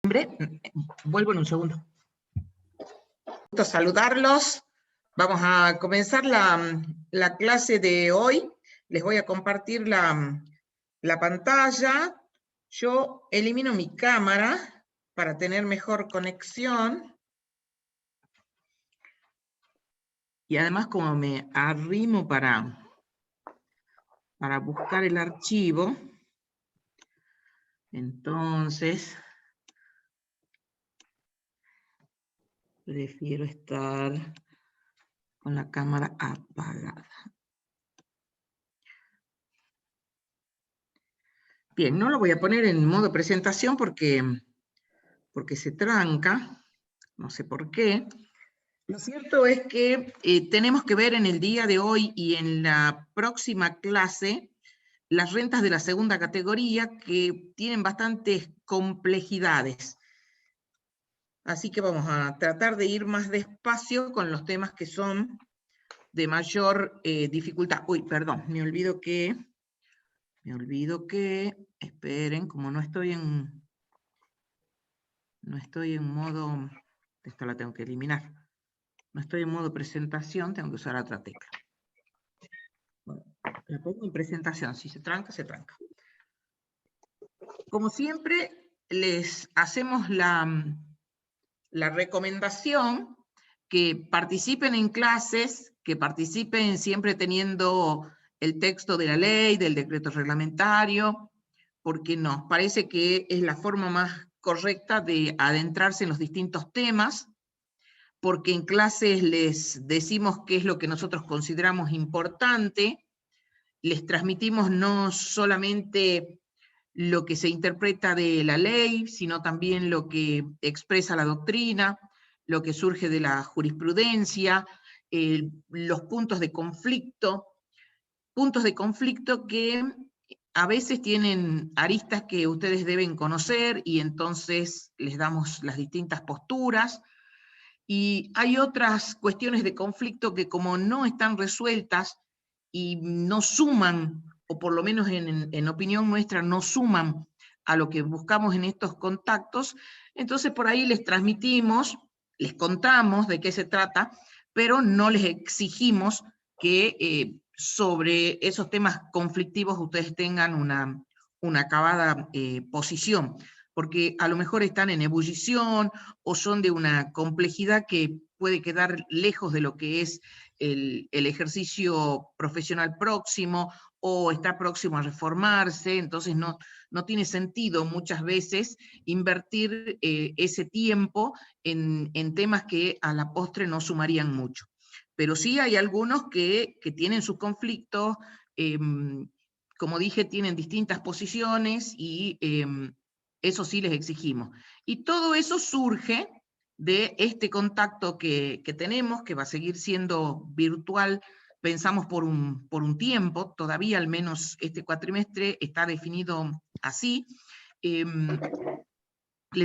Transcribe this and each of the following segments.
Vuelvo en un segundo. Gusto saludarlos. Vamos a comenzar la clase de hoy. Les voy a compartir la pantalla. Yo elimino mi cámara para tener mejor conexión. Y además, como me arrimo para buscar el archivo, entonces prefiero estar con la cámara apagada. Bien, no lo voy a poner en modo presentación porque se tranca, no sé por qué. Lo cierto es que tenemos que ver en el día de hoy y en la próxima clase las rentas de la segunda categoría que tienen bastantes complejidades. Así que vamos a tratar de ir más despacio con los temas que son de mayor dificultad. Uy, perdón, me olvido que, esperen, como no estoy en modo, esto la tengo que eliminar, no estoy en modo presentación, tengo que usar otra tecla. Bueno, la pongo en presentación, si se tranca, se tranca. Como siempre, les hacemos la recomendación que participen en clases, que participen siempre teniendo el texto de la ley, del decreto reglamentario, porque nos parece que es la forma más correcta de adentrarse en los distintos temas, porque en clases les decimos qué es lo que nosotros consideramos importante, les transmitimos no solamente lo que se interpreta de la ley, sino también lo que expresa la doctrina, lo que surge de la jurisprudencia, los puntos de conflicto que a veces tienen aristas que ustedes deben conocer y entonces les damos las distintas posturas. Y hay otras cuestiones de conflicto que como no están resueltas y no suman, o por lo menos en opinión nuestra, no suman a lo que buscamos en estos contactos, entonces por ahí les transmitimos, les contamos de qué se trata, pero no les exigimos que sobre esos temas conflictivos ustedes tengan una acabada posición, porque a lo mejor están en ebullición o son de una complejidad que puede quedar lejos de lo que es el ejercicio profesional próximo o está próximo a reformarse, entonces no tiene sentido muchas veces invertir ese tiempo en temas que a la postre no sumarían mucho. Pero sí hay algunos que tienen sus conflictos, como dije, tienen distintas posiciones y eso sí les exigimos. Y todo eso surge de este contacto que tenemos, que va a seguir siendo virtual, pensamos por un tiempo, todavía al menos este cuatrimestre está definido así. Les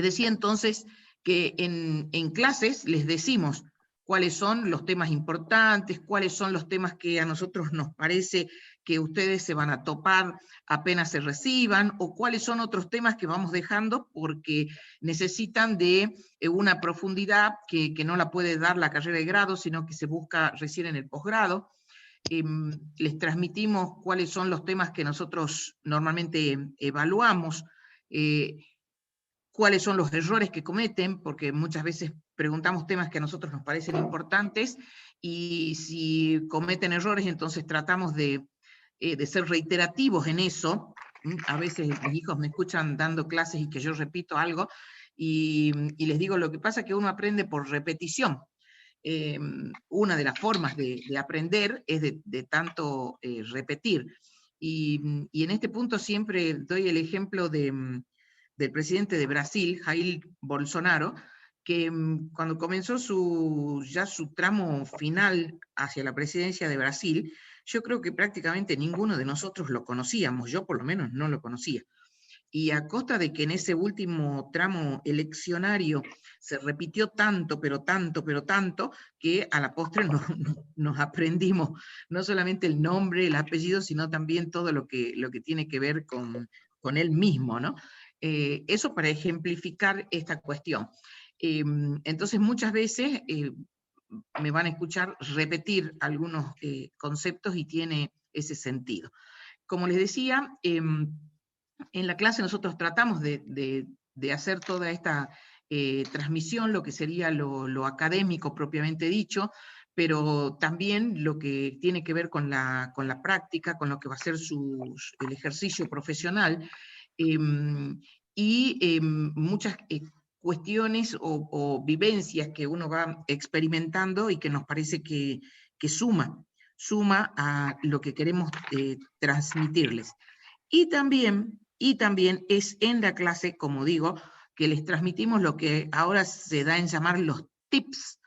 decía entonces que en clases les decimos cuáles son los temas importantes, cuáles son los temas que a nosotros nos parece que ustedes se van a topar apenas se reciban, o cuáles son otros temas que vamos dejando porque necesitan de una profundidad que no la puede dar la carrera de grado, sino que se busca recién en el posgrado. Les transmitimos cuáles son los temas que nosotros normalmente evaluamos, cuáles son los errores que cometen, porque muchas veces preguntamos temas que a nosotros nos parecen importantes, y si cometen errores, entonces tratamos de ser reiterativos en eso. A veces mis hijos me escuchan dando clases y que yo repito algo, y les digo, lo que pasa es que uno aprende por repetición. Una de las formas de aprender es de tanto repetir. Y en este punto siempre doy el ejemplo del presidente de Brasil, Jair Bolsonaro, que cuando comenzó ya su tramo final hacia la presidencia de Brasil, yo creo que prácticamente ninguno de nosotros lo conocíamos, yo por lo menos no lo conocía. Y a costa de que en ese último tramo eleccionario se repitió tanto, pero tanto, que a la postre nos aprendimos no solamente el nombre, el apellido, sino también todo lo que tiene que ver con él mismo, ¿no? Eso para ejemplificar esta cuestión. Entonces muchas veces me van a escuchar repetir algunos conceptos y tiene ese sentido. Como les decía, en la clase nosotros tratamos de hacer toda esta transmisión, lo que sería lo académico propiamente dicho, pero también lo que tiene que ver con la práctica, con lo que va a ser el ejercicio profesional, y muchas cuestiones o vivencias que uno va experimentando y que nos parece que suma a lo que queremos transmitirles. Y también es en la clase, como digo, que les transmitimos lo que ahora se da en llamar los tips.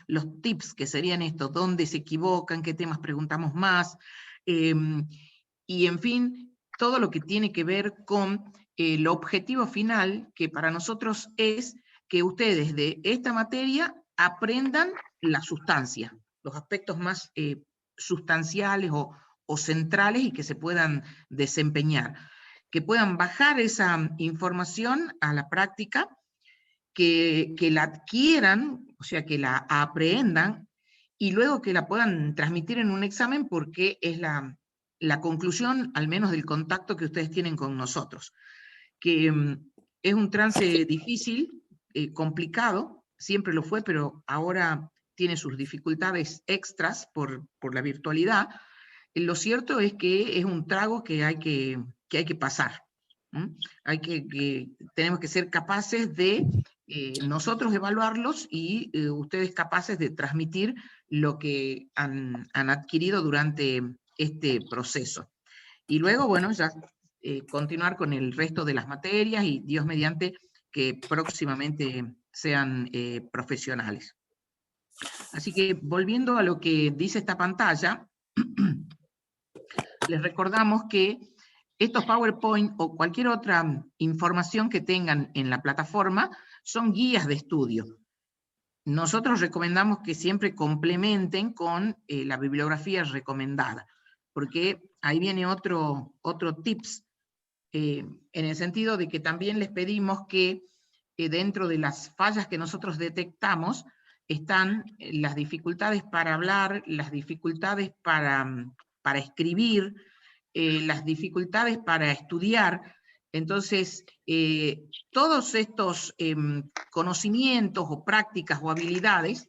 Los tips, que serían estos: dónde se equivocan, qué temas preguntamos más, y en fin, todo lo que tiene que ver con el objetivo final, que para nosotros es que ustedes de esta materia aprendan la sustancia, los aspectos más sustanciales o centrales y que se puedan desempeñar, que puedan bajar esa información a la práctica, que la adquieran, o sea, que la aprendan, y luego que la puedan transmitir en un examen, porque es la conclusión, al menos del contacto que ustedes tienen con nosotros. Que es un trance difícil, complicado, siempre lo fue, pero ahora tiene sus dificultades extras por la virtualidad. Lo cierto es que es un trago que hay que pasar. Tenemos que ser capaces de nosotros evaluarlos y ustedes capaces de transmitir lo que han adquirido durante este proceso. Y luego, bueno, ya continuar con el resto de las materias y, Dios mediante, que próximamente sean profesionales. Así que, volviendo a lo que dice esta pantalla, les recordamos que estos PowerPoint o cualquier otra información que tengan en la plataforma son guías de estudio. Nosotros recomendamos que siempre complementen con la bibliografía recomendada, porque ahí viene otro tips, en el sentido de que también les pedimos que dentro de las fallas que nosotros detectamos están las dificultades para hablar, las dificultades para escribir, las dificultades para estudiar. Entonces, todos estos conocimientos o prácticas o habilidades,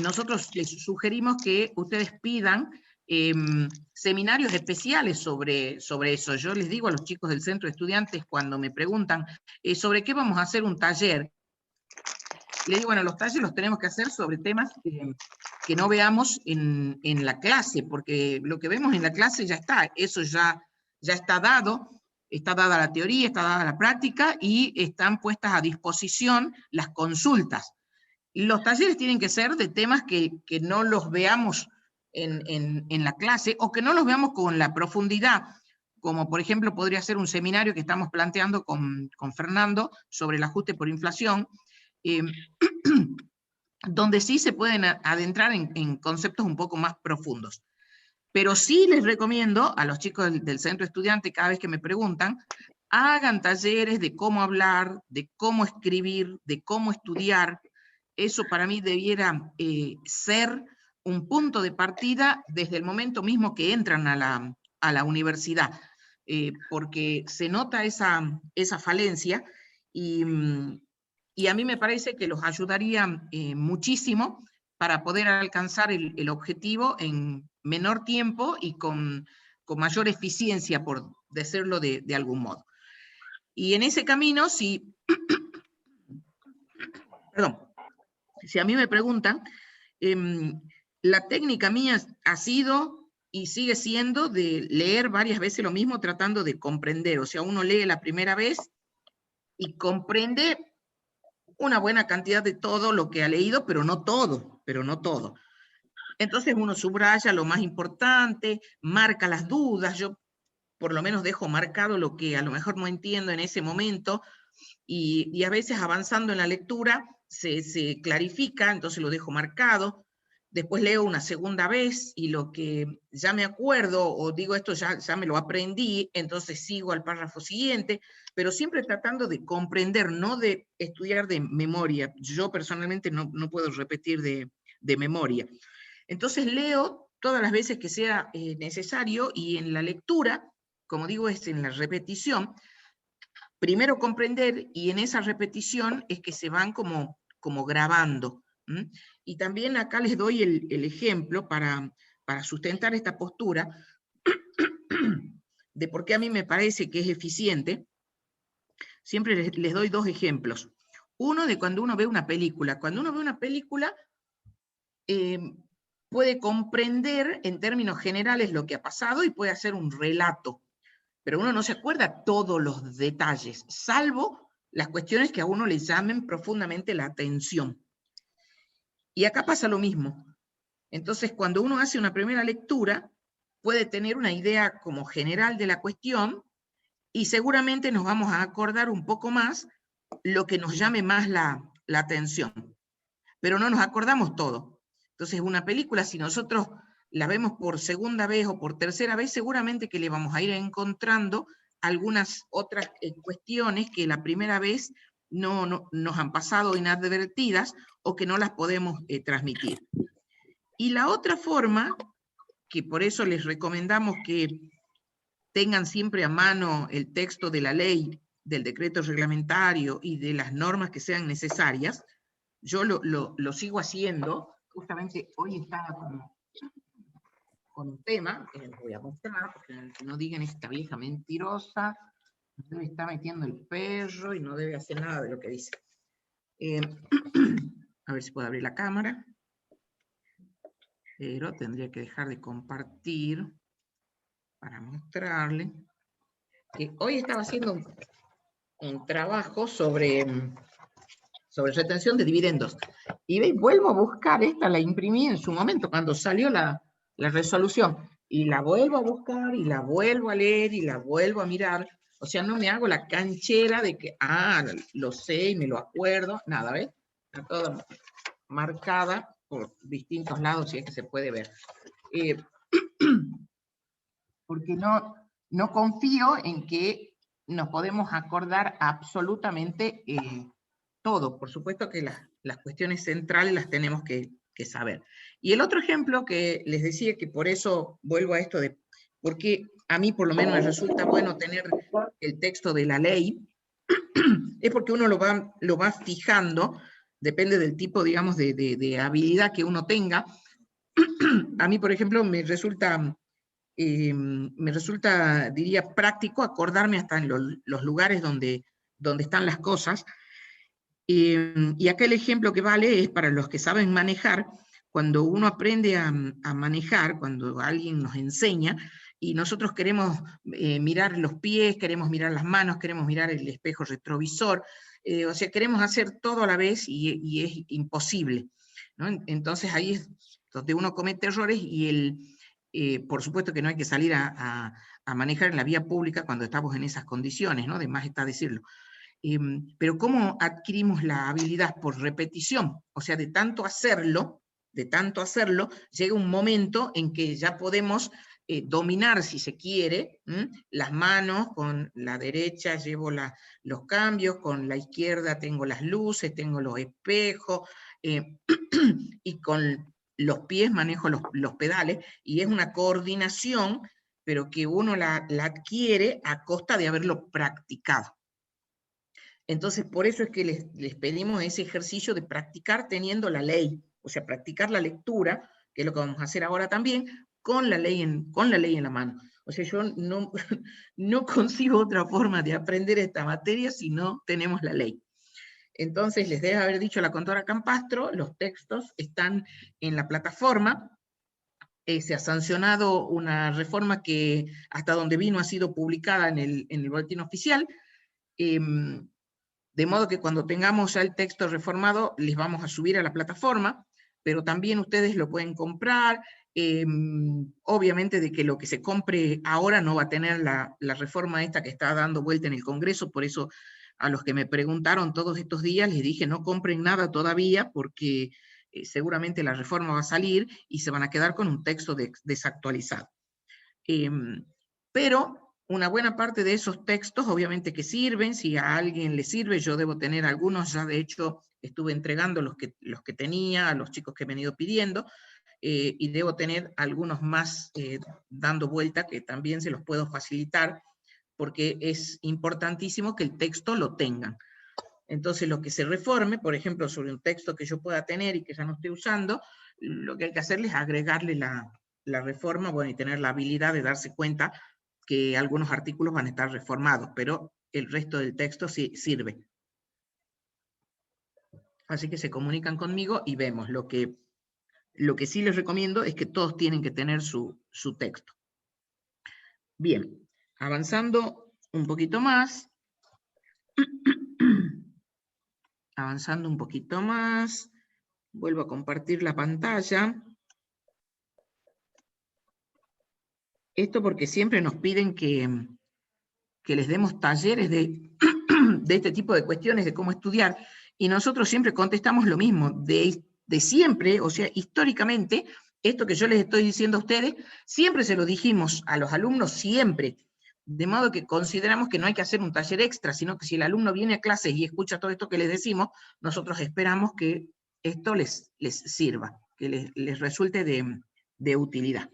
nosotros les sugerimos que ustedes pidan seminarios especiales sobre eso. Yo les digo a los chicos del centro de estudiantes cuando me preguntan sobre qué vamos a hacer un taller, les digo, bueno, los talleres los tenemos que hacer sobre temas que no veamos en la clase, porque lo que vemos en la clase ya está, eso ya está dado, está dada la teoría, está dada la práctica y están puestas a disposición las consultas. Los talleres tienen que ser de temas que no los veamos en la clase, o que no los veamos con la profundidad, como por ejemplo podría ser un seminario que estamos planteando con Fernando sobre el ajuste por inflación, donde sí se pueden adentrar en conceptos un poco más profundos. Pero sí les recomiendo a los chicos del centro estudiante, cada vez que me preguntan, hagan talleres de cómo hablar, de cómo escribir, de cómo estudiar. Eso para mí debiera ser un punto de partida desde el momento mismo que entran a la universidad, porque se nota esa falencia y a mí me parece que los ayudaría muchísimo para poder alcanzar el objetivo en menor tiempo y con mayor eficiencia, por decirlo de algún modo. Y en ese camino, si a mí me preguntan, la técnica mía ha sido y sigue siendo de leer varias veces lo mismo tratando de comprender. O sea, uno lee la primera vez y comprende una buena cantidad de todo lo que ha leído, pero no todo. Entonces uno subraya lo más importante, marca las dudas. Yo por lo menos dejo marcado lo que a lo mejor no entiendo en ese momento, y a veces avanzando en la lectura se clarifica, entonces lo dejo marcado. después leo una segunda vez y lo que ya me acuerdo, o digo esto ya me lo aprendí, entonces sigo al párrafo siguiente, pero siempre tratando de comprender, no de estudiar de memoria. Yo personalmente no puedo repetir de memoria. Entonces leo todas las veces que sea necesario, y en la lectura, como digo, es en la repetición, primero comprender, y en esa repetición es que se van como grabando. Y también acá les doy el ejemplo para sustentar esta postura de por qué a mí me parece que es eficiente. Siempre les doy dos ejemplos. Uno de cuando uno ve una película. Cuando uno ve una película, puede comprender en términos generales lo que ha pasado y puede hacer un relato, pero uno no se acuerda todos los detalles, salvo las cuestiones que a uno le llamen profundamente la atención. Y acá pasa lo mismo. Entonces, cuando uno hace una primera lectura, puede tener una idea como general de la cuestión, y seguramente nos vamos a acordar un poco más lo que nos llame más la atención, pero no nos acordamos todo. Entonces, una película, si nosotros la vemos por segunda vez o por tercera vez, seguramente que le vamos a ir encontrando algunas otras cuestiones que la primera vez no nos han pasado inadvertidas, o que no las podemos transmitir. Y la otra forma, que por eso les recomendamos que tengan siempre a mano el texto de la ley, del decreto reglamentario y de las normas que sean necesarias, yo lo sigo haciendo. Justamente hoy estaba con un tema que les voy a mostrar, porque no digan esta vieja mentirosa, debe estar metiendo el perro y no debe hacer nada de lo que dice. A ver si puedo abrir la cámara, pero tendría que dejar de compartir para mostrarle que hoy estaba haciendo un trabajo sobre retención de dividendos. Y vuelvo a buscar esta, la imprimí en su momento cuando salió la resolución, y la vuelvo a buscar y la vuelvo a leer y la vuelvo a mirar. O sea, no me hago la canchera de que, lo sé y me lo acuerdo, nada, ¿ves? Está toda marcada por distintos lados, si es que se puede ver. Porque no confío en que nos podemos acordar absolutamente todo. Por supuesto que las cuestiones centrales las tenemos que saber. Y el otro ejemplo que les decía, que por eso vuelvo a esto de por qué a mí por lo menos me resulta bueno tener el texto de la ley, es porque uno lo va fijando, depende del tipo, digamos, de habilidad que uno tenga. A mí, por ejemplo, me resulta, diría, práctico acordarme hasta en los lugares donde están las cosas. Y acá el ejemplo que vale es para los que saben manejar. Cuando uno aprende a manejar, cuando alguien nos enseña, y nosotros queremos mirar los pies, queremos mirar las manos, queremos mirar el espejo retrovisor, o sea, queremos hacer todo a la vez y es imposible, ¿no? Entonces ahí es donde uno comete errores, y por supuesto que no hay que salir a manejar en la vía pública cuando estamos en esas condiciones, ¿no? De más está decirlo. Pero ¿cómo adquirimos la habilidad? Por repetición. O sea, de tanto hacerlo, llega un momento en que ya podemos dominar, si se quiere, las manos. Con la derecha llevo los cambios, con la izquierda tengo las luces, tengo los espejos, y con los pies manejo los pedales, y es una coordinación, pero que uno la adquiere a costa de haberlo practicado. Entonces, por eso es que les pedimos ese ejercicio de practicar teniendo la ley, o sea, practicar la lectura, que es lo que vamos a hacer ahora también, con la ley en la mano. O sea, yo no concibo otra forma de aprender esta materia si no tenemos la ley. Entonces, les debe haber dicho la contadora Campastro, los textos están en la plataforma. Se ha sancionado una reforma que hasta donde vino ha sido publicada en el boletín oficial. De modo que cuando tengamos ya el texto reformado, les vamos a subir a la plataforma, pero también ustedes lo pueden comprar. Obviamente de que lo que se compre ahora no va a tener la reforma esta que está dando vuelta en el Congreso. Por eso a los que me preguntaron todos estos días les dije no compren nada todavía, porque seguramente la reforma va a salir y se van a quedar con un texto desactualizado. Pero una buena parte de esos textos obviamente que sirven, si a alguien le sirve, yo debo tener algunos, ya de hecho estuve entregando los que tenía a los chicos que me han ido pidiendo, y debo tener algunos más dando vuelta que también se los puedo facilitar, porque es importantísimo que el texto lo tengan. Entonces, lo que se reforme, por ejemplo, sobre un texto que yo pueda tener y que ya no esté usando, lo que hay que hacerle es agregarle la reforma, bueno, y tener la habilidad de darse cuenta que algunos artículos van a estar reformados, pero el resto del texto sí sirve. Así que se comunican conmigo y vemos. Lo que sí les recomiendo es que todos tienen que tener su texto. Bien, avanzando un poquito más. Avanzando un poquito más. Vuelvo a compartir la pantalla. Esto porque siempre nos piden que les demos talleres de este tipo de cuestiones, de cómo estudiar, y nosotros siempre contestamos lo mismo, de siempre, o sea, históricamente, esto que yo les estoy diciendo a ustedes, siempre se lo dijimos a los alumnos, siempre, de modo que consideramos que no hay que hacer un taller extra, sino que si el alumno viene a clases y escucha todo esto que les decimos, nosotros esperamos que esto les sirva, que les resulte de utilidad.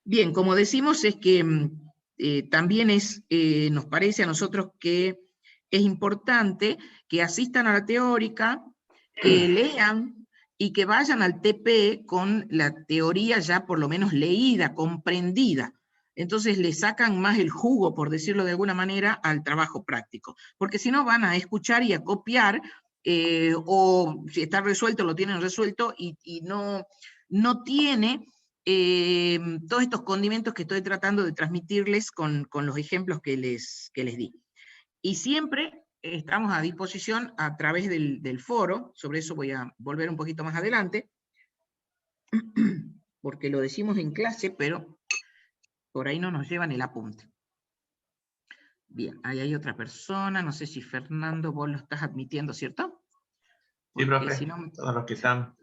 Bien, como decimos, es que también nos parece a nosotros que es importante que asistan a la teórica, que lean y que vayan al TP con la teoría ya por lo menos leída, comprendida. Entonces le sacan más el jugo, por decirlo de alguna manera, al trabajo práctico. Porque si no van a escuchar y a copiar, o si está resuelto, lo tienen resuelto y no tiene todos estos condimentos que estoy tratando de transmitirles con los ejemplos que les di. Y siempre estamos a disposición a través del foro, sobre eso voy a volver un poquito más adelante, porque lo decimos en clase, pero por ahí no nos llevan el apunte. Bien, ahí hay otra persona, no sé si Fernando vos lo estás admitiendo, ¿cierto? Sí, profe, si no, todos los que están.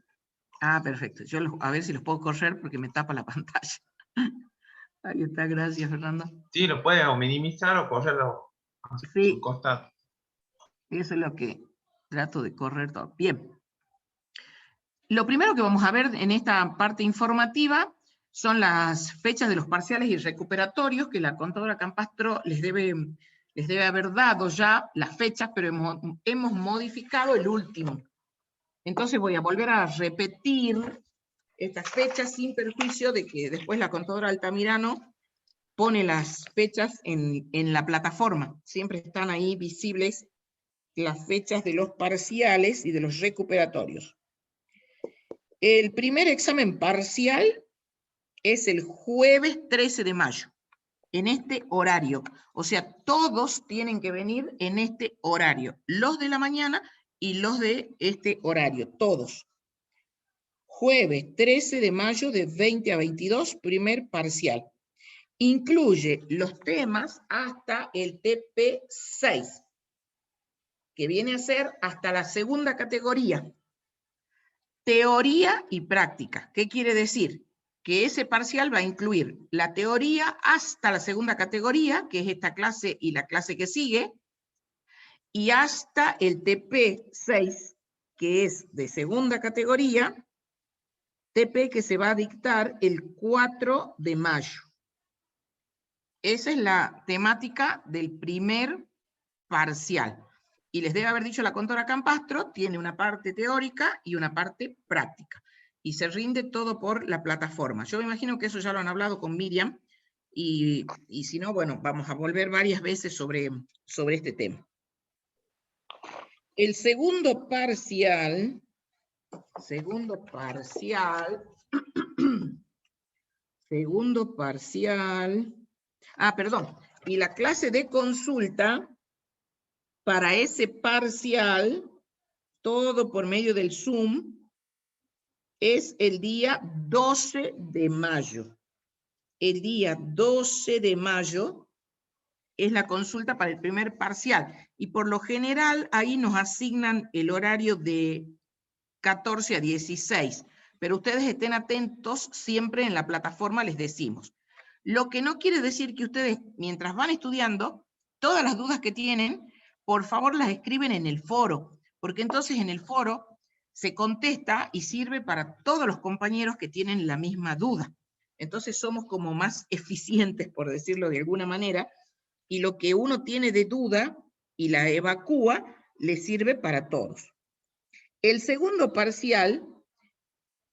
Ah, perfecto, yo a ver si los puedo correr porque me tapa la pantalla. Ahí está, gracias Fernando. Sí, lo puede o minimizar o correrlo a su costado. Eso es lo que trato de correr todo. Bien. Lo primero que vamos a ver en esta parte informativa son las fechas de los parciales y recuperatorios, que la contadora Campastro les debe haber dado ya las fechas, pero hemos modificado el último. Entonces voy a volver a repetir estas fechas sin perjuicio de que después la contadora Altamirano pone las fechas en la plataforma. Siempre están ahí visibles las fechas de los parciales y de los recuperatorios. El primer examen parcial es el jueves 13 de mayo, en este horario. O sea, todos tienen que venir en este horario, los de la mañana y los de este horario, todos. Jueves 13 de mayo de 20 a 22, primer parcial. Incluye los temas hasta el TP6, que viene a ser hasta la segunda categoría. Teoría y práctica. ¿Qué quiere decir? Que ese parcial va a incluir la teoría hasta la segunda categoría, que es esta clase y la clase que sigue, y hasta el TP6, que es de segunda categoría, TP que se va a dictar el 4 de mayo. Esa es la temática del primer parcial. Y les debe haber dicho la contadora Campastro, tiene una parte teórica y una parte práctica. Y se rinde todo por la plataforma. Yo me imagino que eso ya lo han hablado con Miriam, y si no, bueno, vamos a volver varias veces sobre este tema. El segundo parcial, perdón, y la clase de consulta para ese parcial, todo por medio del Zoom, es el día 12 de mayo. El día 12 de mayo es la consulta para el primer parcial. Y por lo general ahí nos asignan el horario de 14 a 16. Pero ustedes estén atentos, siempre en la plataforma les decimos. Lo que no quiere decir que ustedes, mientras van estudiando, todas las dudas que tienen, por favor las escriben en el foro, porque entonces en el foro se contesta y sirve para todos los compañeros que tienen la misma duda. Entonces somos como más eficientes, por decirlo de alguna manera, y lo que uno tiene de duda y la evacúa, le sirve para todos. El segundo parcial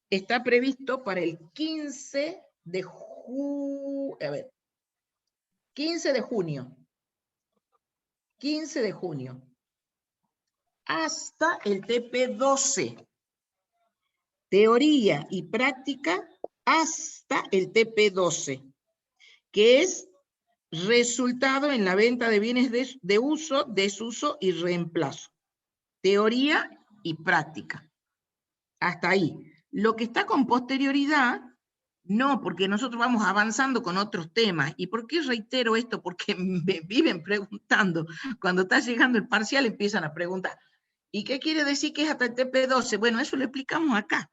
está previsto para el 15 de junio. 15 de junio. 15 de junio. Hasta el TP12. Teoría y práctica hasta el TP12, que es resultado en la venta de bienes de uso, desuso y reemplazo. Teoría y práctica. Hasta ahí. Lo que está con posterioridad, no, porque nosotros vamos avanzando con otros temas. ¿Y por qué reitero esto? Porque me viven preguntando. Cuando está llegando el parcial empiezan a preguntar. ¿Y qué quiere decir que es hasta el TP12? Bueno, eso lo explicamos acá.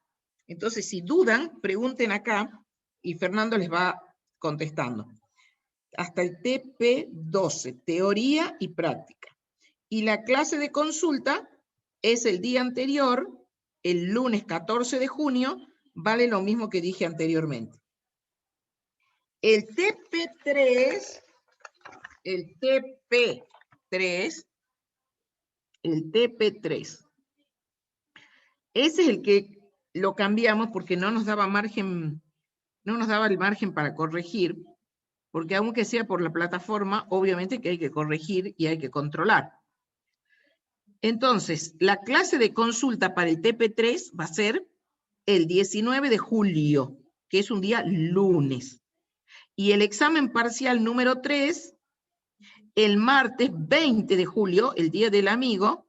Entonces, si dudan, pregunten acá y Fernando les va contestando. Hasta el TP12, teoría y práctica. Y la clase de consulta es el día anterior, el lunes 14 de junio, vale lo mismo que dije anteriormente. El TP3, ese es el que lo cambiamos porque no nos daba margen, no nos daba el margen para corregir, porque aunque sea por la plataforma, obviamente que hay que corregir y hay que controlar. Entonces, la clase de consulta para el TP3 va a ser el 19 de julio, que es un día lunes. Y el examen parcial número 3, el martes 20 de julio, el Día del Amigo,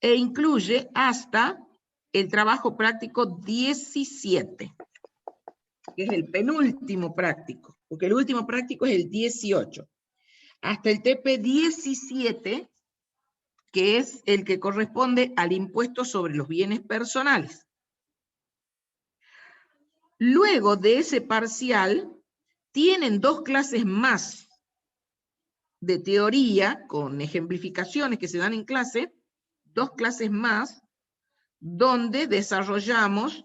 e incluye hasta el trabajo práctico 17, que es el penúltimo práctico, porque el último práctico es el 18. Hasta el TP17, que es el que corresponde al impuesto sobre los bienes personales. Luego de ese parcial, tienen 2 clases más de teoría, con ejemplificaciones que se dan en clase, 2 clases más, donde desarrollamos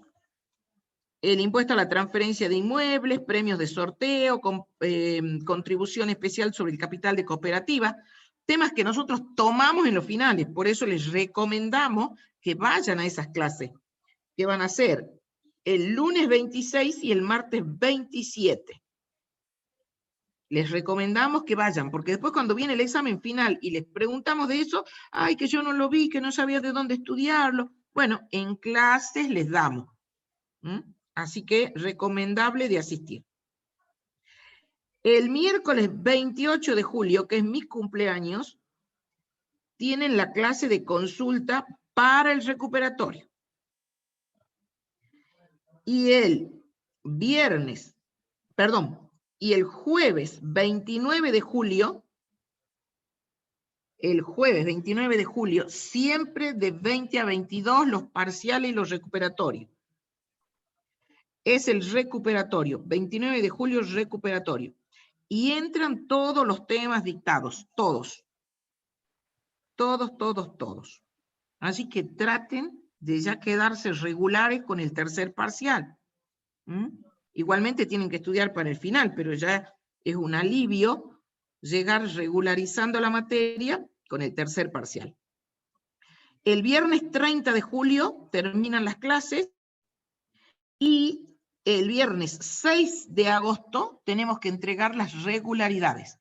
el impuesto a la transferencia de inmuebles, premios de sorteo, contribución especial sobre el capital de cooperativa, temas que nosotros tomamos en los finales, por eso les recomendamos que vayan a esas clases, que van a ser el lunes 26 y el martes 27. Les recomendamos que vayan, porque después cuando viene el examen final y les preguntamos de eso, ay, que yo no lo vi, que no sabía de dónde estudiarlo. Bueno, en clases les damos. Así que recomendable de asistir. El miércoles 28 de julio, que es mi cumpleaños, tienen la clase de consulta para el recuperatorio. Y el jueves 29 de julio, siempre de 20 a 22, los parciales y los recuperatorios. Es el recuperatorio, 29 de julio recuperatorio. Y entran todos los temas dictados, todos. Todos. Así que traten de ya quedarse regulares con el tercer parcial. Igualmente tienen que estudiar para el final, pero ya es un alivio llegar regularizando la materia con el tercer parcial. El viernes 30 de julio terminan las clases y el viernes 6 de agosto tenemos que entregar las regularidades.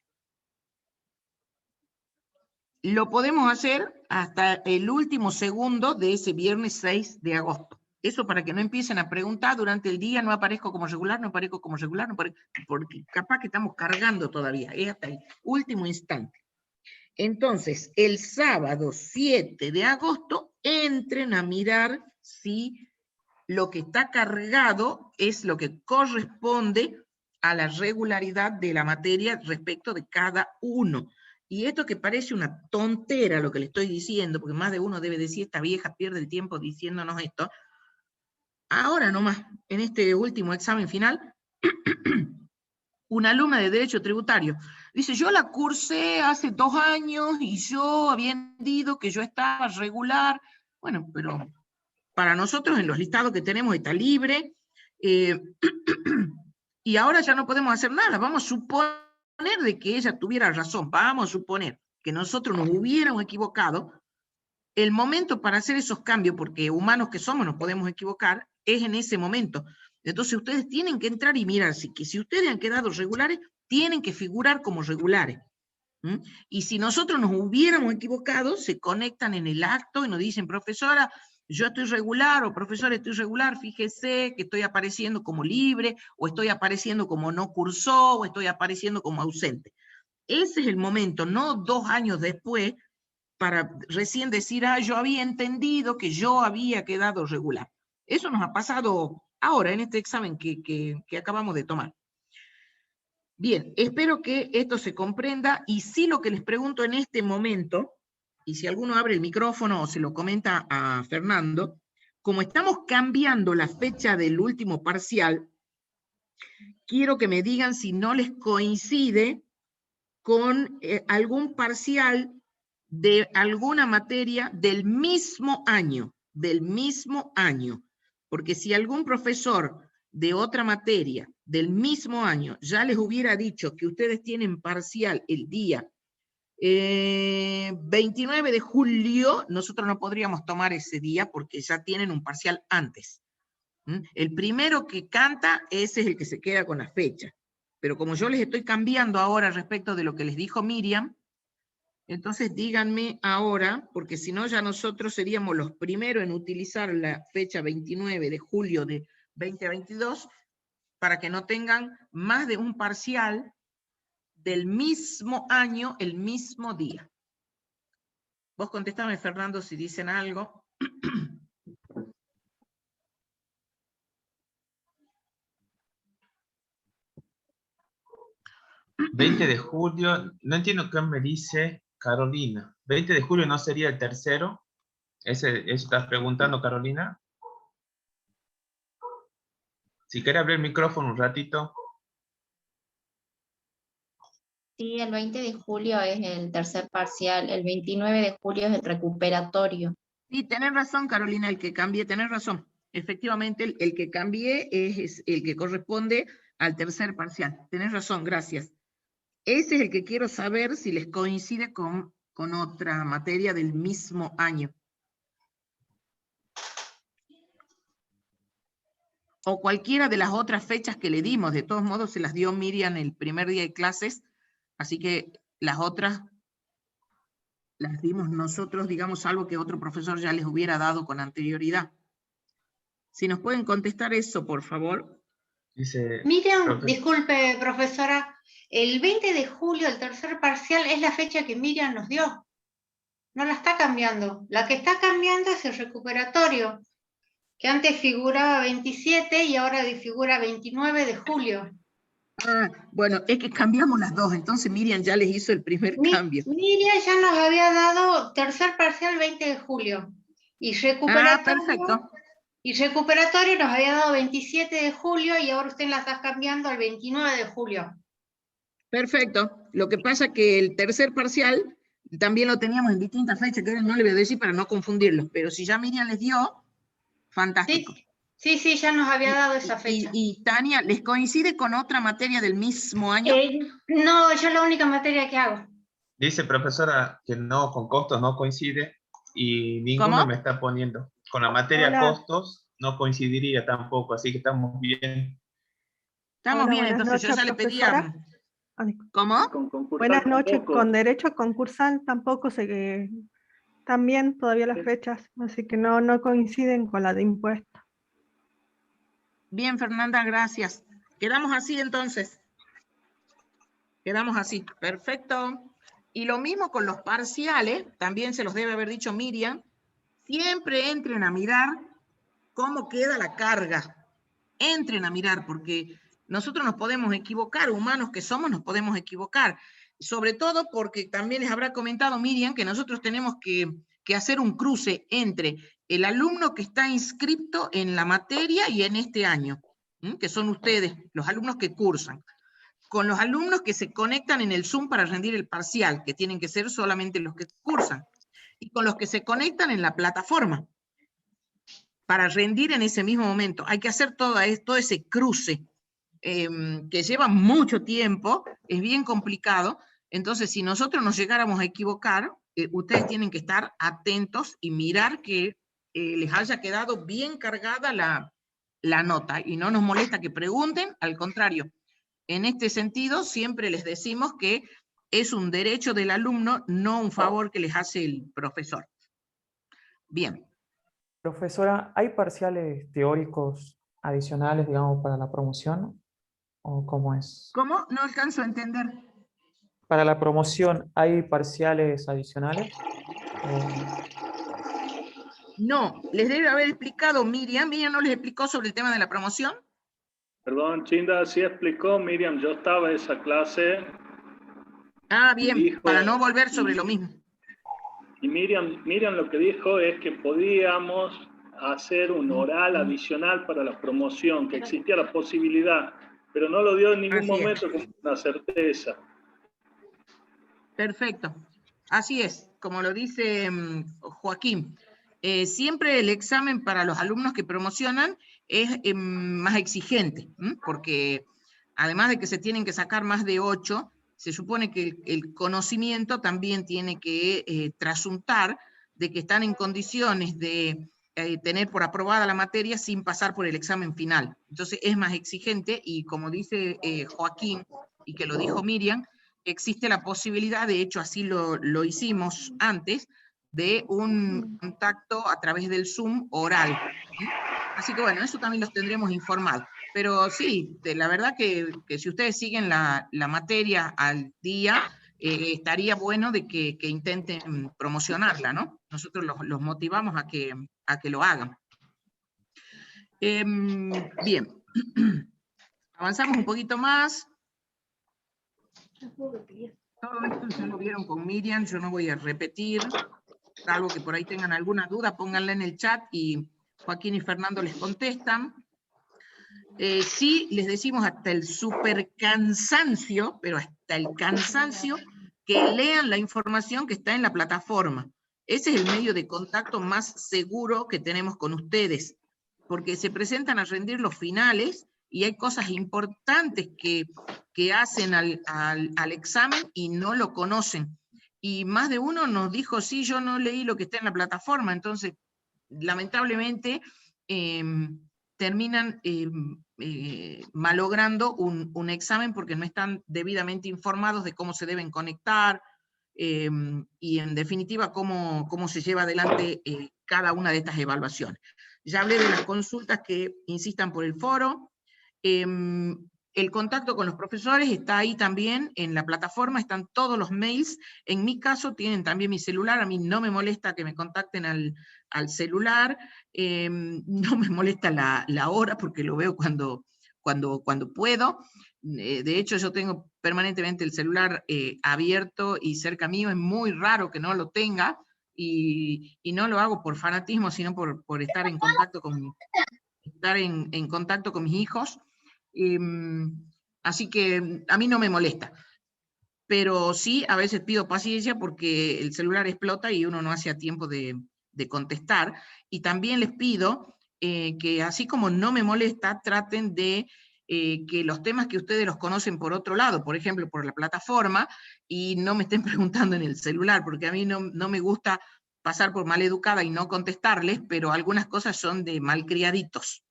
Lo podemos hacer hasta el último segundo de ese viernes 6 de agosto. Eso para que no empiecen a preguntar durante el día, no aparezco como regular, no aparezco como regular, no aparezco, porque capaz que estamos cargando todavía, es hasta el último instante. Entonces, el sábado 7 de agosto, entren a mirar si lo que está cargado es lo que corresponde a la regularidad de la materia respecto de cada uno. Y esto que parece una tontera lo que le estoy diciendo, porque más de uno debe decir, esta vieja pierde el tiempo diciéndonos esto, ahora nomás, en este último examen final, una alumna de Derecho Tributario dice, yo la cursé hace 2 años y yo había entendido que yo estaba regular. Bueno, pero para nosotros en los listados que tenemos está libre, y ahora ya no podemos hacer nada. Vamos a suponer de que ella tuviera razón, vamos a suponer que nosotros nos hubiéramos equivocado. El momento para hacer esos cambios, porque humanos que somos nos podemos equivocar, es en ese momento. Entonces ustedes tienen que entrar y mirar que si ustedes han quedado regulares, tienen que figurar como regulares. Y si nosotros nos hubiéramos equivocado, se conectan en el acto y nos dicen, profesora, yo estoy regular, o profesor, estoy regular, fíjese que estoy apareciendo como libre, o estoy apareciendo como no cursó, o estoy apareciendo como ausente. Ese es el momento, no 2 años después, para recién decir, yo había entendido que yo había quedado regular. Eso nos ha pasado ahora, en este examen que acabamos de tomar. Bien, espero que esto se comprenda, y sí lo que les pregunto en este momento, y si alguno abre el micrófono o se lo comenta a Fernando, como estamos cambiando la fecha del último parcial, quiero que me digan si no les coincide con algún parcial de alguna materia del mismo año, porque si algún profesor de otra materia del mismo año ya les hubiera dicho que ustedes tienen parcial el día 29 de julio, nosotros no podríamos tomar ese día porque ya tienen un parcial antes. El primero que canta, ese es el que se queda con la fecha. Pero como yo les estoy cambiando ahora respecto de lo que les dijo Miriam, entonces díganme ahora, porque si no ya nosotros seríamos los primeros en utilizar la fecha 29 de julio de 2022, para que no tengan más de un parcial del mismo año, el mismo día. Vos contéstame, Fernando, si dicen algo. 20 de julio, no entiendo qué me dice Carolina. 20 de julio no sería el tercero. ¿Eso estás preguntando, Carolina? Si quiere abrir el micrófono un ratito. Sí, el 20 de julio es el tercer parcial, el 29 de julio es el recuperatorio. Sí, tenés razón, Carolina, el que cambie, tenés razón. Efectivamente, el que cambie es el que corresponde al tercer parcial. Tenés razón, gracias. Ese es el que quiero saber si les coincide con otra materia del mismo año. O cualquiera de las otras fechas que le dimos. De todos modos, se las dio Miriam el primer día de clases, así que las otras las dimos nosotros, digamos, algo que otro profesor ya les hubiera dado con anterioridad. Si nos pueden contestar eso, por favor. Dice, Miriam, disculpe, profesora, el 20 de julio, el tercer parcial, es la fecha que Miriam nos dio. No la está cambiando. La que está cambiando es el recuperatorio, que antes figuraba 27 y ahora figura 29 de julio. Ah, bueno, es que cambiamos las dos, entonces Miriam ya les hizo el primer cambio. Miriam ya nos había dado tercer parcial 20 de julio. Y recuperatorio, perfecto. Y recuperatorio nos había dado 27 de julio y ahora usted la está cambiando al 29 de julio. Perfecto. Lo que pasa es que el tercer parcial también lo teníamos en distintas fechas, que ahora no le voy a decir para no confundirlos, pero si ya Miriam les dio, fantástico. Sí, ya nos había dado esa fecha. Y Tania, ¿les coincide con otra materia del mismo año? No, yo la única materia que hago. Dice profesora que no, con costos no coincide y ninguno ¿Cómo? me está poniendo. Con la materia Hola. Costos no coincidiría tampoco, así que estamos bien. Estamos Hola, bien, buenas entonces yo noches, ya le profesora. pedía... ¿Cómo? Buenas noches, con derecho concursal tampoco están bien todavía las fechas, así que no coinciden con la de impuestos. Bien, Fernanda, gracias. Quedamos así entonces. Quedamos así, perfecto. Y lo mismo con los parciales, también se los debe haber dicho Miriam, siempre entren a mirar cómo queda la carga. Entren a mirar, porque nosotros nos podemos equivocar, humanos que somos, nos podemos equivocar. Sobre todo porque también les habrá comentado Miriam que nosotros tenemos que hacer un cruce entre el alumno que está inscrito en la materia y en este año, que son ustedes, los alumnos que cursan, con los alumnos que se conectan en el Zoom para rendir el parcial, que tienen que ser solamente los que cursan, y con los que se conectan en la plataforma para rendir en ese mismo momento. Hay que hacer todo ese cruce, que lleva mucho tiempo, es bien complicado. Entonces, si nosotros nos llegáramos a equivocar, ustedes tienen que estar atentos y mirar que les haya quedado bien cargada la nota, y no nos molesta que pregunten, al contrario. En este sentido, siempre les decimos que es un derecho del alumno, no un favor que les hace el profesor. Bien. Profesora, ¿hay parciales teóricos adicionales, digamos, para la promoción? ¿O cómo es? ¿Cómo? No alcanzo a entender. Para la promoción, ¿hay parciales adicionales? No, les debe haber explicado Miriam. ¿Miriam no les explicó sobre el tema de la promoción? Perdón, Chinda, sí explicó Miriam, yo estaba en esa clase. Ah, bien, Dijo, para no volver sobre lo mismo. Y Miriam lo que dijo es que podíamos hacer un oral adicional para la promoción, que existía la posibilidad, pero no lo dio en ningún momento con una certeza. Perfecto. Así es, como lo dice Joaquín. Siempre el examen para los alumnos que promocionan es más exigente, porque además de que se tienen que sacar más de 8, se supone que el conocimiento también tiene que trasuntar de que están en condiciones de tener por aprobada la materia sin pasar por el examen final. Entonces es más exigente, y como dice Joaquín, y que lo dijo Miriam, existe la posibilidad, de hecho así lo hicimos antes, de un contacto a través del Zoom oral. Así que bueno, eso también los tendremos informados. Pero sí, la verdad que si ustedes siguen la materia al día, estaría bueno de que intenten promocionarla, ¿no? Nosotros los motivamos a que lo hagan. Bien, avanzamos un poquito más. Todo esto ya lo vieron con Miriam, yo no voy a repetir, salvo que por ahí tengan alguna duda, pónganla en el chat y Joaquín y Fernando les contestan. Sí, les decimos hasta el super cansancio, pero hasta el cansancio, que lean la información que está en la plataforma. Ese es el medio de contacto más seguro que tenemos con ustedes, porque se presentan a rendir los finales y hay cosas importantes que hacen al examen y no lo conocen. Y más de uno nos dijo, sí, yo no leí lo que está en la plataforma, entonces, lamentablemente, terminan malogrando un examen porque no están debidamente informados de cómo se deben conectar, y en definitiva cómo se lleva adelante cada una de estas evaluaciones. Ya hablé de las consultas que insistan por el foro. El contacto con los profesores está ahí también en la plataforma, están todos los mails. En mi caso tienen también mi celular, a mí no me molesta que me contacten al celular, no me molesta la hora porque lo veo cuando puedo. De hecho, yo tengo permanentemente el celular abierto y cerca mío, es muy raro que no lo tenga, y no lo hago por fanatismo, sino por estar en contacto con mis hijos. Así que a mí no me molesta, pero sí a veces pido paciencia porque el celular explota y uno no hace a tiempo de contestar. Y también les pido que así como no me molesta, traten de que los temas que ustedes los conocen por otro lado, por ejemplo por la plataforma, y no me estén preguntando en el celular, porque a mí no me gusta pasar por maleducada y no contestarles, pero algunas cosas son de malcriaditos.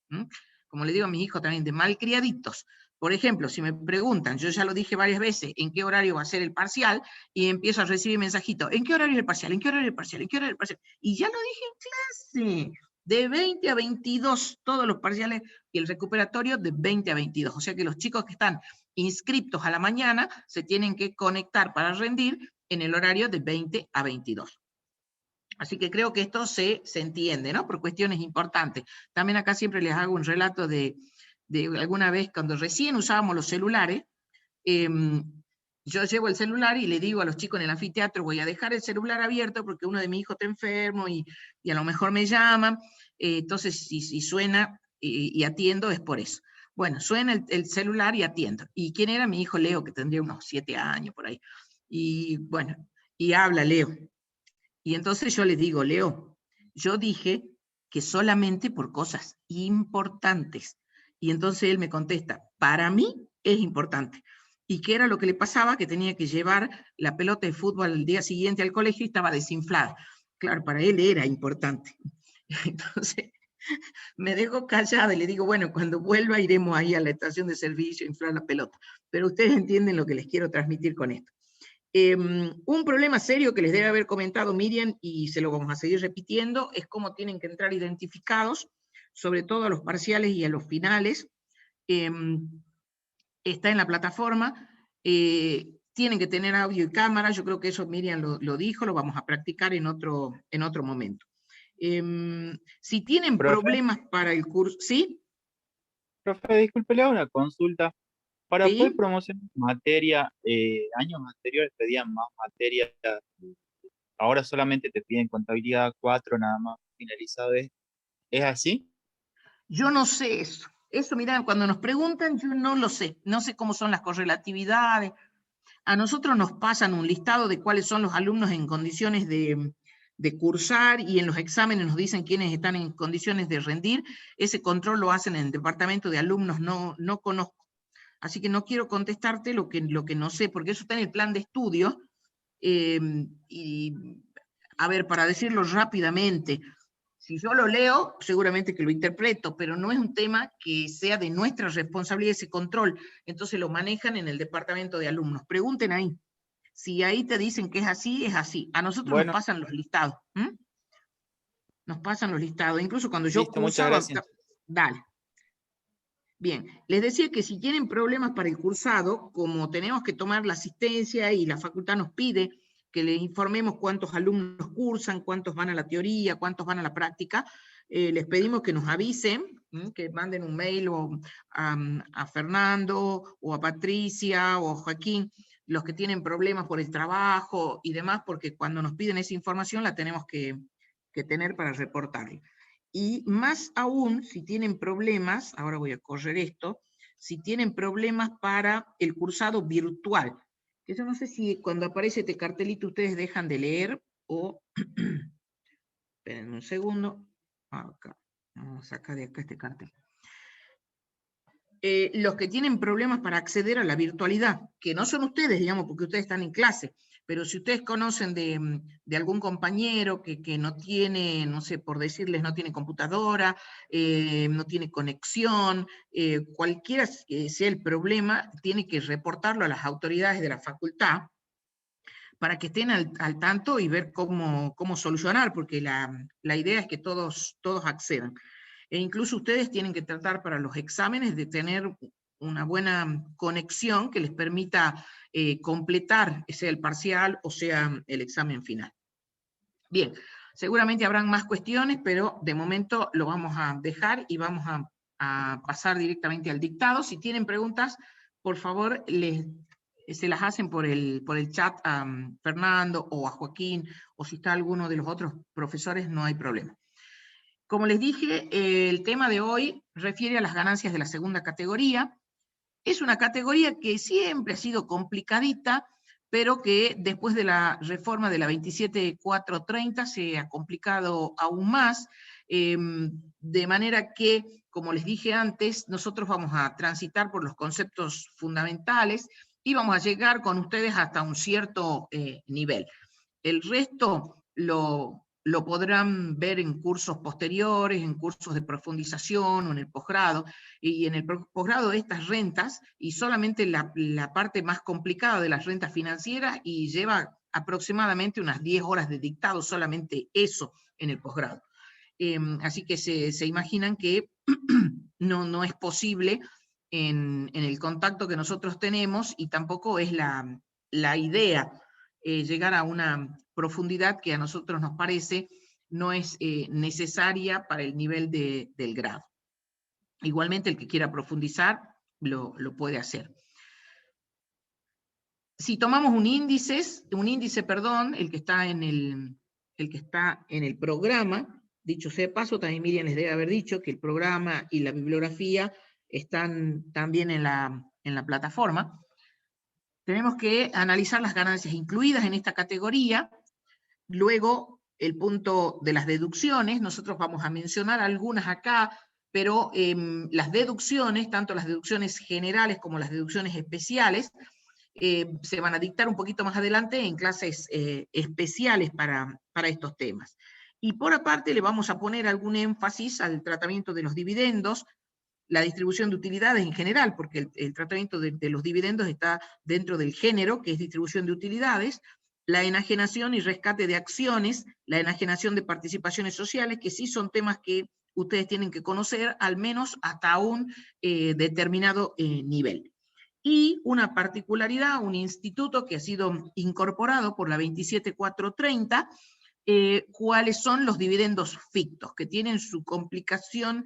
Como le digo a mis hijos también, de malcriaditos. Por ejemplo, si me preguntan, yo ya lo dije varias veces, ¿en qué horario va a ser el parcial? Y empiezo a recibir mensajitos, ¿en qué horario es el parcial? ¿En qué horario es el parcial? ¿En qué horario es el parcial? Y ya lo dije en clase, de 20 a 22, todos los parciales y el recuperatorio de 20 a 22. O sea que los chicos que están inscriptos a la mañana se tienen que conectar para rendir en el horario de 20 a 22. Así que creo que esto se entiende, ¿no? Por cuestiones importantes. También acá siempre les hago un relato de alguna vez cuando recién usábamos los celulares, yo llevo el celular y le digo a los chicos en el anfiteatro, voy a dejar el celular abierto porque uno de mis hijos está enfermo y a lo mejor me llaman, entonces si suena y atiendo es por eso. Bueno, suena el celular y atiendo. ¿Y quién era? Mi hijo Leo, que tendría unos 7 años por ahí. Y bueno, y habla Leo. Y entonces yo le digo, Leo, yo dije que solamente por cosas importantes. Y entonces él me contesta, para mí es importante. ¿Y qué era lo que le pasaba? Que tenía que llevar la pelota de fútbol al día siguiente al colegio y estaba desinflada. Claro, para él era importante. Entonces me dejo callada y le digo, bueno, cuando vuelva iremos ahí a la estación de servicio a inflar la pelota. Pero ustedes entienden lo que les quiero transmitir con esto. Un problema serio que les debe haber comentado Miriam, y se lo vamos a seguir repitiendo, es cómo tienen que entrar identificados, sobre todo a los parciales y a los finales. Está en la plataforma, tienen que tener audio y cámara, yo creo que eso Miriam lo dijo, lo vamos a practicar en otro momento. Si tienen problemas para el curso, ¿sí? Profe, disculpe, le hago una consulta. Para ¿Sí? poder promocionar materia, años anteriores pedían más materia, ahora solamente te piden contabilidad 4 nada más finalizado. ¿Es así? Yo no sé eso. Eso, mirá, cuando nos preguntan, yo no lo sé. No sé cómo son las correlatividades. A nosotros nos pasan un listado de cuáles son los alumnos en condiciones de cursar, y en los exámenes nos dicen quiénes están en condiciones de rendir. Ese control lo hacen en el departamento de alumnos, no conozco. Así que no quiero contestarte lo que no sé, porque eso está en el plan de estudio. Y, a ver, para decirlo rápidamente, si yo lo leo, seguramente que lo interpreto, pero no es un tema que sea de nuestra responsabilidad ese control. Entonces lo manejan en el departamento de alumnos. Pregunten ahí. Si ahí te dicen que es así, es así. A nosotros Bueno. nos pasan los listados. Nos pasan los listados. Incluso cuando yo Listo, muchas cursaba... gracias. Dale. Bien, les decía que si tienen problemas para el cursado, como tenemos que tomar la asistencia y la facultad nos pide que les informemos cuántos alumnos cursan, cuántos van a la teoría, cuántos van a la práctica, les pedimos que nos avisen, que manden un mail a Fernando, o a Patricia, o a Joaquín, los que tienen problemas por el trabajo y demás, porque cuando nos piden esa información la tenemos que tener para reportarle. Y más aún, si tienen problemas, ahora voy a correr esto, si tienen problemas para el cursado virtual, que yo no sé si cuando aparece este cartelito ustedes dejan de leer o... Esperen un segundo. Acá. Vamos a sacar de acá este cartel. Los que tienen problemas para acceder a la virtualidad, que no son ustedes, digamos, porque ustedes están en clase, pero si ustedes conocen de algún compañero que no tiene, no sé, por decirles, no tiene computadora, no tiene conexión, cualquiera que sea el problema, tiene que reportarlo a las autoridades de la facultad para que estén al tanto y ver cómo solucionar, porque la idea es que todos accedan. E incluso ustedes tienen que tratar para los exámenes de tener una buena conexión que les permita completar, sea el parcial o sea el examen final. Bien, seguramente habrán más cuestiones, pero de momento lo vamos a dejar y vamos a pasar directamente al dictado. Si tienen preguntas, por favor, se las hacen por el chat a Fernando o a Joaquín, o si está alguno de los otros profesores, no hay problema. Como les dije, el tema de hoy refiere a las ganancias de la segunda categoría. Es una categoría que siempre ha sido complicadita, pero que después de la reforma de la 27430 se ha complicado aún más, de manera que, como les dije antes, nosotros vamos a transitar por los conceptos fundamentales y vamos a llegar con ustedes hasta un cierto nivel. El resto lo podrán ver en cursos posteriores, en cursos de profundización o en el posgrado, y en el posgrado estas rentas, y solamente la parte más complicada de las rentas financieras, y lleva aproximadamente unas 10 horas de dictado, solamente eso en el posgrado. Así que se imaginan que no es posible en el contacto que nosotros tenemos, y tampoco es la idea llegar a una profundidad que a nosotros nos parece no es necesaria para el nivel del grado. igualmente el que quiera profundizar lo puede hacer. Si tomamos un índice, el que está en el programa, dicho sea de paso, también Miriam les debe haber dicho que el programa y la bibliografía están también en la plataforma. Tenemos que analizar las ganancias incluidas en esta categoría. Luego, el punto de las deducciones, nosotros vamos a mencionar algunas acá, pero las deducciones, tanto las deducciones generales como las deducciones especiales, se van a dictar un poquito más adelante en clases especiales para estos temas. Y por aparte le vamos a poner algún énfasis al tratamiento de los dividendos, la distribución de utilidades en general, porque el tratamiento de los dividendos está dentro del género, que es distribución de utilidades, la enajenación y rescate de acciones, la enajenación de participaciones sociales, que sí son temas que ustedes tienen que conocer, al menos hasta un determinado nivel. Y una particularidad, un instituto que ha sido incorporado por la 27430, cuáles son los dividendos fictos, que tienen su complicación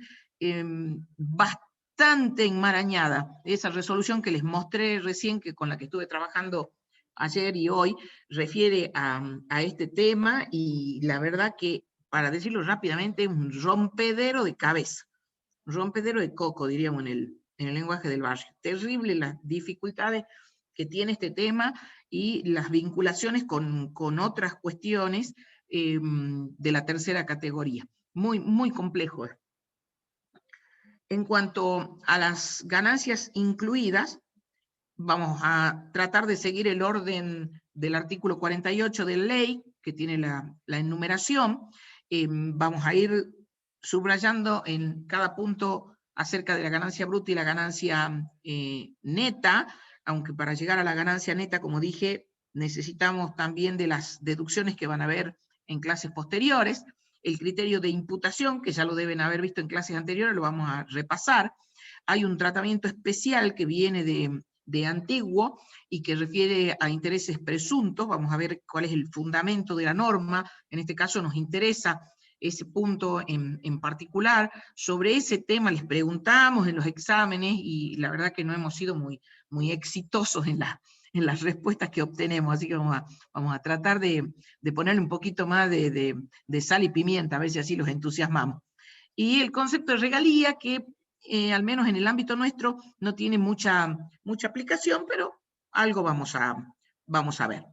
bastante enmarañada. Esa resolución que les mostré recién, con la que estuve trabajando ayer y hoy, refiere a este tema, y la verdad que, para decirlo rápidamente, es un rompedero de cabeza, un rompedero de coco, diríamos en el lenguaje del barrio. Terrible las dificultades que tiene este tema y las vinculaciones con otras cuestiones de la tercera categoría. Muy, muy complejo. En cuanto a las ganancias incluidas, vamos a tratar de seguir el orden del artículo 48 de la ley, que tiene la enumeración. Vamos a ir subrayando en cada punto acerca de la ganancia bruta y la ganancia neta, aunque para llegar a la ganancia neta, como dije, necesitamos también de las deducciones que van a haber en clases posteriores. El criterio de imputación, que ya lo deben haber visto en clases anteriores, lo vamos a repasar. Hay un tratamiento especial que viene de antiguo y que refiere a intereses presuntos. Vamos a ver cuál es el fundamento de la norma. En este caso nos interesa ese punto en particular. Sobre ese tema les preguntamos en los exámenes y la verdad que no hemos sido muy exitosos en las respuestas que obtenemos, así que vamos a tratar de ponerle un poquito más de sal y pimienta, a ver si así los entusiasmamos. Y el concepto de regalía, que al menos en el ámbito nuestro no tiene mucha aplicación, pero algo vamos a ver.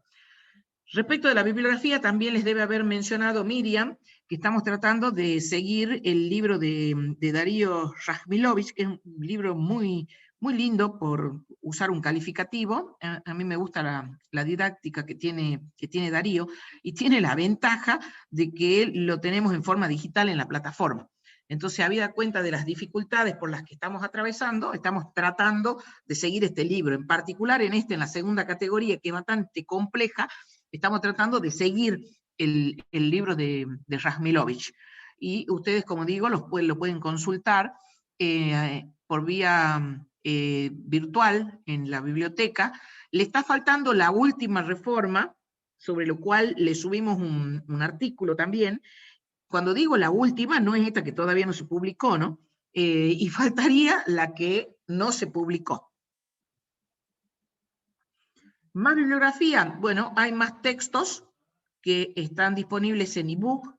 Respecto de la bibliografía, también les debe haber mencionado Miriam, que estamos tratando de seguir el libro de Darío Rajmilovich, que es un libro muy, muy lindo por usar un calificativo. A mí me gusta la didáctica que tiene Darío, y tiene la ventaja de que lo tenemos en forma digital en la plataforma. Entonces, habida cuenta de las dificultades por las que estamos atravesando, estamos tratando de seguir este libro. En particular, en la segunda categoría, que es bastante compleja, estamos tratando de seguir el libro de Rajmilovich. Y ustedes, como digo, lo pueden consultar por vía virtual en la biblioteca. Le está faltando la última reforma, sobre lo cual le subimos un artículo también. Cuando digo la última, no es esta que todavía no se publicó, ¿no? Y faltaría la que no se publicó. Más bibliografía. Bueno, hay más textos que están disponibles en ebook.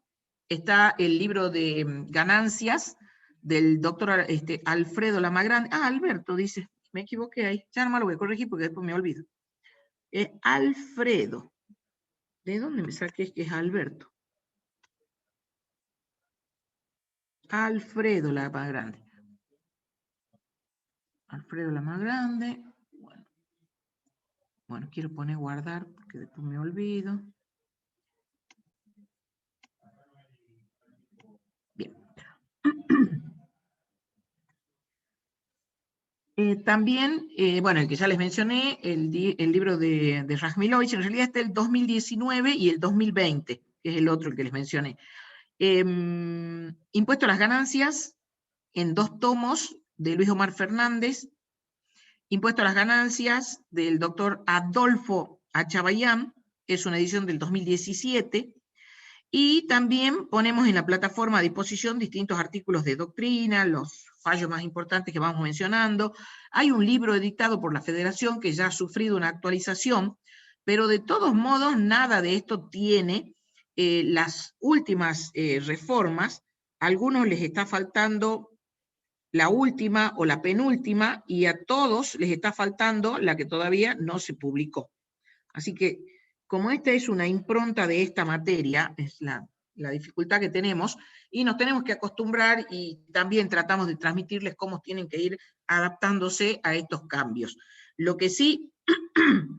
Está el libro de ganancias del doctor Alfredo Lamagrande. Alberto dice, me equivoqué ahí. Ya no me lo voy a corregir porque después me olvido. Alfredo. ¿De dónde me saqué que es Alberto? Alfredo Lamagrande. Alfredo Lamagrande. Bueno, quiero poner guardar porque después me olvido. Bien. También, bueno, el que ya les mencioné, el libro de Rajmilovich, en realidad está el 2019 y el 2020, que es el otro que les mencioné. Impuesto a las ganancias, en 2 tomos, de Luis Omar Fernández. Impuesto a las ganancias, del doctor Adolfo Achabayán, es una edición del 2017. Y también ponemos en la plataforma a disposición distintos artículos de doctrina, los fallos más importantes que vamos mencionando. Hay un libro editado por la Federación que ya ha sufrido una actualización, pero de todos modos nada de esto tiene las últimas reformas. A algunos les está faltando la última o la penúltima, y a todos les está faltando la que todavía no se publicó. Así que, como esta es una impronta de esta materia, es la dificultad que tenemos, y nos tenemos que acostumbrar, y también tratamos de transmitirles cómo tienen que ir adaptándose a estos cambios. Lo que sí,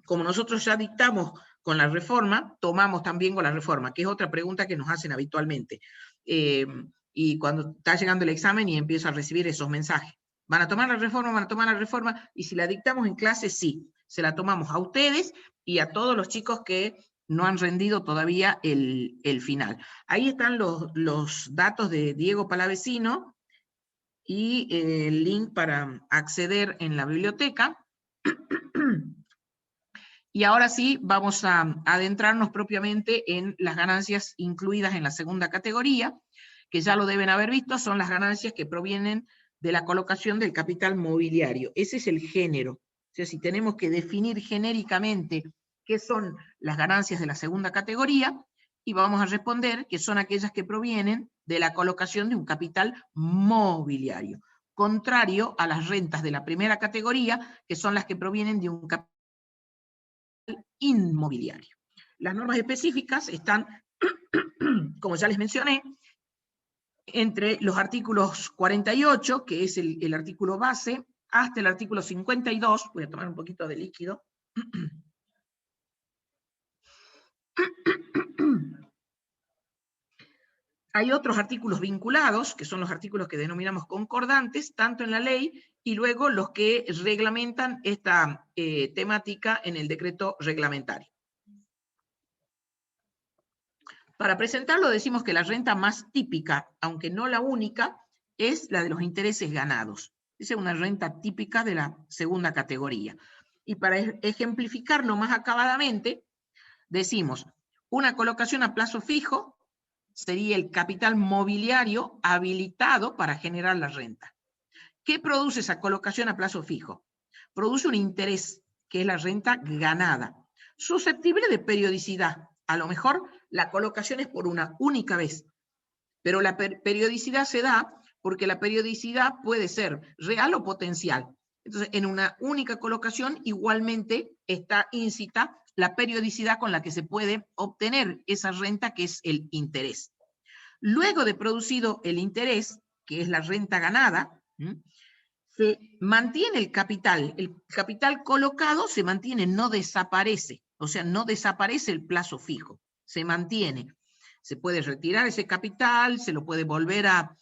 como nosotros ya dictamos con la reforma, tomamos también con la reforma, que es otra pregunta que nos hacen habitualmente. Y cuando está llegando el examen y empiezo a recibir esos mensajes. ¿Van a tomar la reforma? ¿Van a tomar la reforma? Y si la dictamos en clase, sí. Se la tomamos a ustedes y a todos los chicos que no han rendido todavía el final. Ahí están los datos de Diego Palavecino y el link para acceder en la biblioteca. Y ahora sí, vamos a adentrarnos propiamente en las ganancias incluidas en la segunda categoría, que ya lo deben haber visto, son las ganancias que provienen de la colocación del capital mobiliario. Ese es el género. O sea, si tenemos que definir genéricamente qué son las ganancias de la segunda categoría, y vamos a responder que son aquellas que provienen de la colocación de un capital mobiliario, contrario a las rentas de la primera categoría, que son las que provienen de un capital inmobiliario. Las normas específicas están, como ya les mencioné, entre los artículos 48, que es el artículo base, hasta el artículo 52, voy a tomar un poquito de líquido. Hay otros artículos vinculados, que son los artículos que denominamos concordantes, tanto en la ley, y luego los que reglamentan esta temática en el decreto reglamentario. Para presentarlo decimos que la renta más típica, aunque no la única, es la de los intereses ganados. Esa es una renta típica de la segunda categoría. Y para ejemplificarlo más acabadamente, decimos, una colocación a plazo fijo sería el capital mobiliario habilitado para generar la renta. ¿Qué produce esa colocación a plazo fijo? Produce un interés, que es la renta ganada, susceptible de periodicidad. A lo mejor la colocación es por una única vez, pero la periodicidad se da porque la periodicidad puede ser real o potencial. Entonces, en una única colocación igualmente está íncita la periodicidad con la que se puede obtener esa renta, que es el interés. Luego de producido el interés, que es la renta ganada, se mantiene el capital colocado se mantiene, no desaparece, o sea, no desaparece el plazo fijo, se mantiene. Se puede retirar ese capital, se lo puede volver a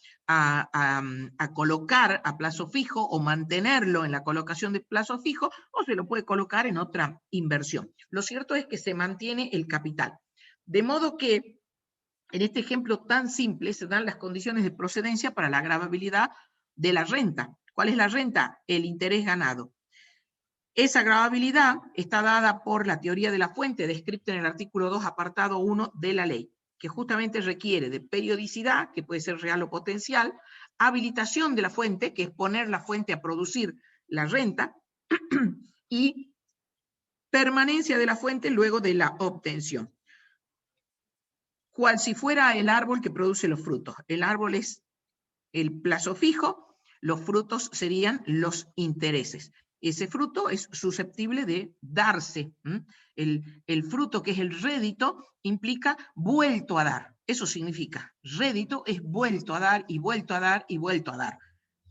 colocar a plazo fijo o mantenerlo en la colocación de plazo fijo, o se lo puede colocar en otra inversión. Lo cierto es que se mantiene el capital. De modo que, en este ejemplo tan simple, se dan las condiciones de procedencia para la gravabilidad de la renta. ¿Cuál es la renta? El interés ganado. Esa gravabilidad está dada por la teoría de la fuente, descrita en el artículo 2, apartado 1 de la ley, que justamente requiere de periodicidad, que puede ser real o potencial, habilitación de la fuente, que es poner la fuente a producir la renta, y permanencia de la fuente luego de la obtención. Cual si fuera el árbol que produce los frutos. El árbol es el plazo fijo, los frutos serían los intereses. Ese fruto es susceptible de darse. El fruto, que es el rédito, implica vuelto a dar. Eso significa, rédito es vuelto a dar y vuelto a dar y vuelto a dar.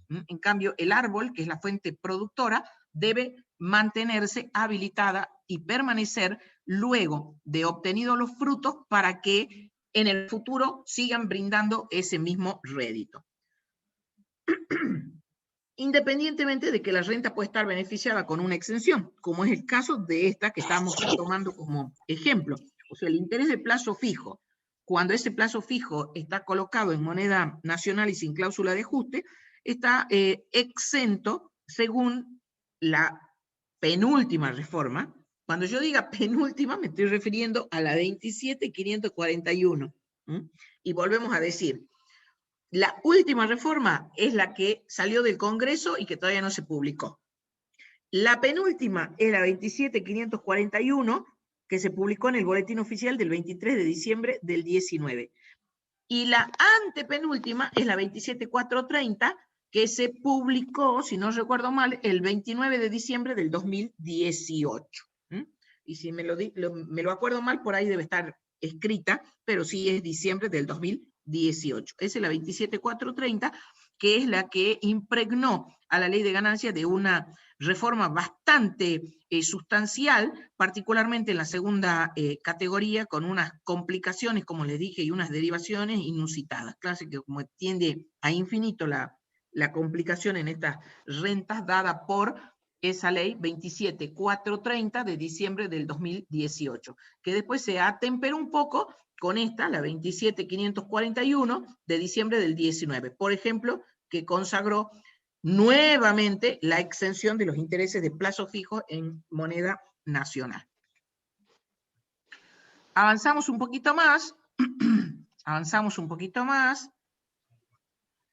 En cambio, el árbol, que es la fuente productora, debe mantenerse habilitada y permanecer luego de obtenidos los frutos para que en el futuro sigan brindando ese mismo rédito. Independientemente de que la renta puede estar beneficiada con una exención, como es el caso de esta que estamos tomando como ejemplo. O sea, el interés de plazo fijo, cuando ese plazo fijo está colocado en moneda nacional y sin cláusula de ajuste, está exento según la penúltima reforma. Cuando yo diga penúltima, me estoy refiriendo a la 27.541. Y volvemos a decir, La última reforma es la que salió del Congreso y que todavía no se publicó. La penúltima es la 27.541, que se publicó en el Boletín Oficial del 23 de diciembre del 19. Y la antepenúltima es la 27.430, que se publicó, si no recuerdo mal, el 29 de diciembre del 2018. Y si me lo acuerdo mal, por ahí debe estar escrita, pero sí es diciembre del 2018. Esa es la 27.430, que es la que impregnó a la ley de ganancias de una reforma bastante sustancial, particularmente en la segunda categoría, con unas complicaciones, como les dije, y unas derivaciones inusitadas. Claro que como tiende a infinito la complicación en estas rentas dada por esa ley 27.430 de diciembre del 2018, que después se atemperó un poco con esta, la 27.541 de diciembre del 19, por ejemplo, que consagró nuevamente la exención de los intereses de plazo fijo en moneda nacional. Avanzamos un poquito más,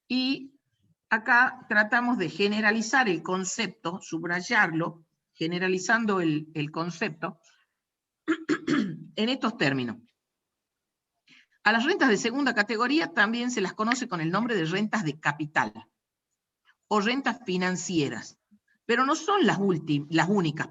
y acá tratamos de generalizar el concepto, subrayarlo, generalizando el concepto en estos términos. A las rentas de segunda categoría también se las conoce con el nombre de rentas de capital o rentas financieras, pero no son las únicas,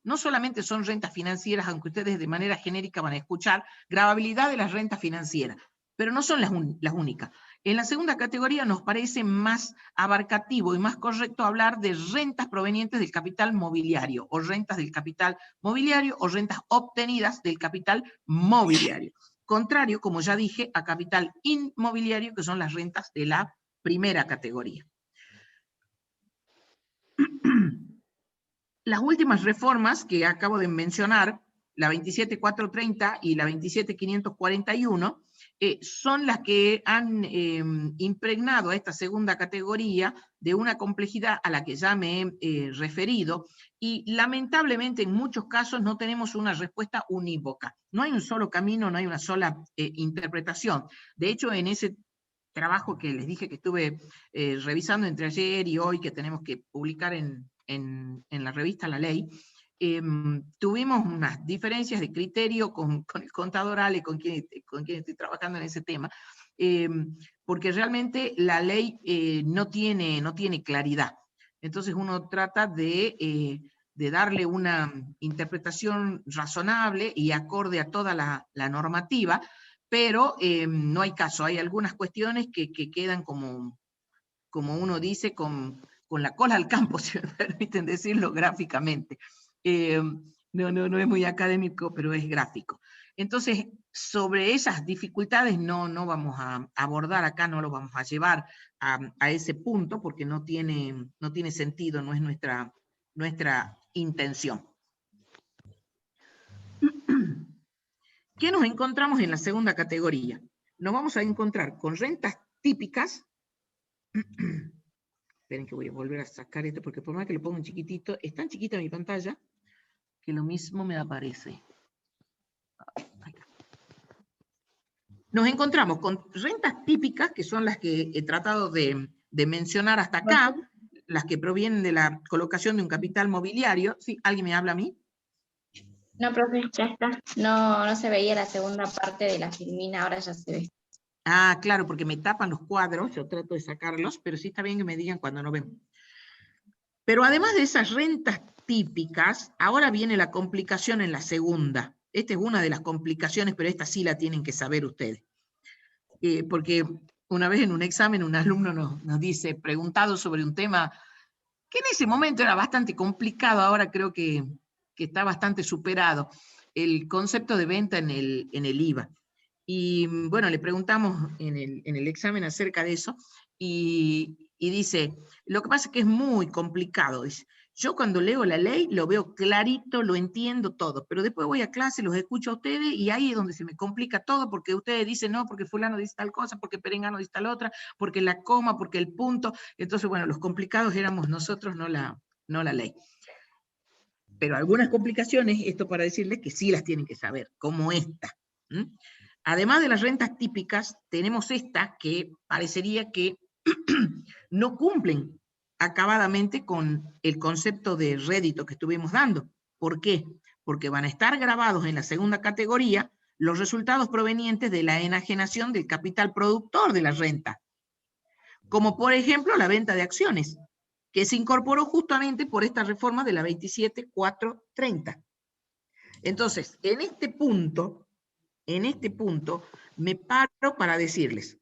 no solamente son rentas financieras, aunque ustedes de manera genérica van a escuchar gravabilidad de las rentas financieras, pero no son las únicas. En la segunda categoría nos parece más abarcativo y más correcto hablar de rentas provenientes del capital mobiliario, o rentas del capital mobiliario, o rentas obtenidas del capital mobiliario. Contrario, como ya dije, a capital inmobiliario, que son las rentas de la primera categoría. Las últimas reformas que acabo de mencionar, la 27.430 y la 27.541, son las que han impregnado a esta segunda categoría de una complejidad a la que ya me he referido, y lamentablemente en muchos casos no tenemos una respuesta unívoca. No hay un solo camino, no hay una sola interpretación. De hecho, en ese trabajo que les dije que estuve revisando entre ayer y hoy, que tenemos que publicar en la revista La Ley, tuvimos unas diferencias de criterio con el contador Ale, con quien estoy trabajando en ese tema, porque realmente la ley no tiene claridad. Entonces uno trata de darle una interpretación razonable y acorde a toda la normativa, pero no hay caso. Hay algunas cuestiones que quedan como uno dice, con la cola al campo, si me permiten decirlo gráficamente. No es muy académico, pero es gráfico. Entonces, sobre esas dificultades no vamos a abordar acá, no lo vamos a llevar a ese punto, porque no tiene sentido, no es nuestra intención. ¿Qué nos encontramos en la segunda categoría? Nos vamos a encontrar con rentas típicas. Esperen que voy a volver a sacar esto, porque por más que lo pongo en chiquitito, es tan chiquita mi pantalla, que lo mismo me aparece. Nos encontramos con rentas típicas, que son las que he tratado de mencionar hasta acá, las que provienen de la colocación de un capital mobiliario. ¿Sí? ¿Alguien me habla a mí? No, profe, ya está. No se veía la segunda parte de la filmina, ahora ya se ve. Ah, claro, porque me tapan los cuadros, yo trato de sacarlos, pero sí está bien que me digan cuando no ven. Pero además de esas rentas típicas, ahora viene la complicación en la segunda. Esta es una de las complicaciones, pero esta sí la tienen que saber ustedes. Porque una vez en un examen un alumno nos dice, preguntado sobre un tema que en ese momento era bastante complicado, ahora creo que está bastante superado, el concepto de venta en el IVA. Y bueno, le preguntamos en el examen acerca de eso, y dice, lo que pasa es que es muy complicado. Dice, yo cuando leo la ley lo veo clarito, lo entiendo todo, pero después voy a clase, los escucho a ustedes, y ahí es donde se me complica todo, porque ustedes dicen no, porque fulano dice tal cosa, porque perengano dice tal otra, porque la coma, porque el punto. Entonces, bueno, los complicados éramos nosotros, no la ley. Pero algunas complicaciones, esto para decirles que sí las tienen que saber, como esta. Además de las rentas típicas, tenemos estas que parecería que no cumplen acabadamente con el concepto de rédito que estuvimos dando. ¿Por qué? Porque van a estar grabados en la segunda categoría los resultados provenientes de la enajenación del capital productor de la renta, como por ejemplo la venta de acciones, que se incorporó justamente por esta reforma de la 27.430. Entonces, en este punto, me paro para decirles,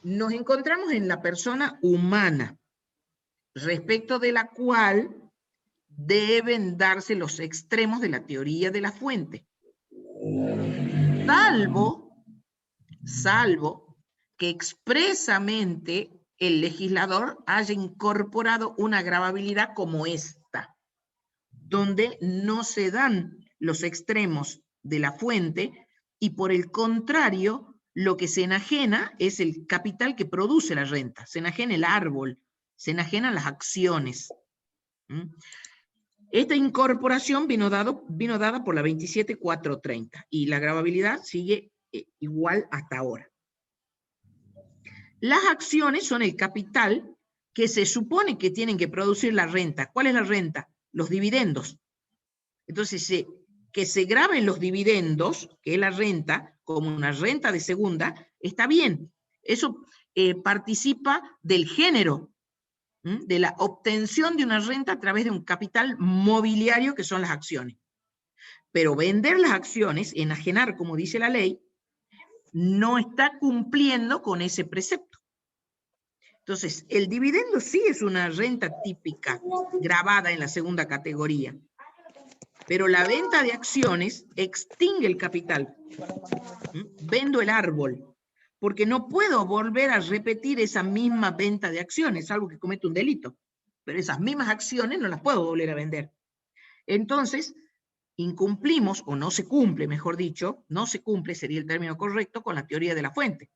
nos encontramos en la persona humana, respecto de la cual deben darse los extremos de la teoría de la fuente. Salvo que expresamente el legislador haya incorporado una gravabilidad como esta, donde no se dan los extremos de la fuente y por el contrario, lo que se enajena es el capital que produce la renta, se enajena el árbol, se enajenan las acciones. Esta incorporación vino dada por la 27.430 y la gravabilidad sigue igual hasta ahora. Las acciones son el capital que se supone que tienen que producir la renta. ¿Cuál es la renta? Los dividendos. Entonces, que se graben los dividendos, que es la renta, como una renta de segunda, está bien. Eso participa del género, de la obtención de una renta a través de un capital mobiliario que son las acciones. Pero vender las acciones, enajenar, como dice la ley, no está cumpliendo con ese precepto. Entonces, el dividendo sí es una renta típica, grabada en la segunda categoría, pero la venta de acciones extingue el capital. Vendo el árbol, porque no puedo volver a repetir esa misma venta de acciones, algo que comete un delito, pero esas mismas acciones no las puedo volver a vender. Entonces, incumplimos, o no se cumple, mejor dicho, no se cumple, sería el término correcto, con la teoría de la fuente.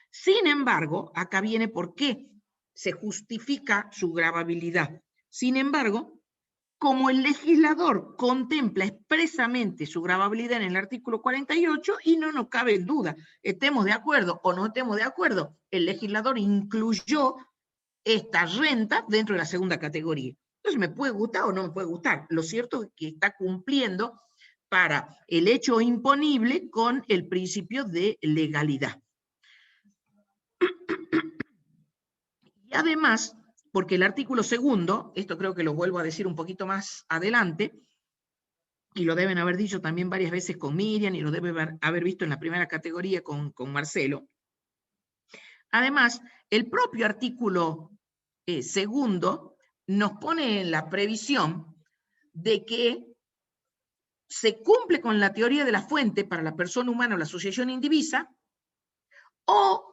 Sin embargo, acá viene por qué se justifica su gravabilidad. Sin embargo, como el legislador contempla expresamente su gravabilidad en el artículo 48, y no nos cabe duda, estemos de acuerdo o no estemos de acuerdo, el legislador incluyó esta renta dentro de la segunda categoría. Entonces, ¿me puede gustar o no me puede gustar? Lo cierto es que está cumpliendo para el hecho imponible con el principio de legalidad. Y además, porque el artículo segundo, esto creo que lo vuelvo a decir un poquito más adelante, y lo deben haber dicho también varias veces con Miriam, y lo deben haber visto en la primera categoría con Marcelo. Además, el propio artículo segundo nos pone en la previsión de que se cumple con la teoría de la fuente para la persona humana o la asociación indivisa, o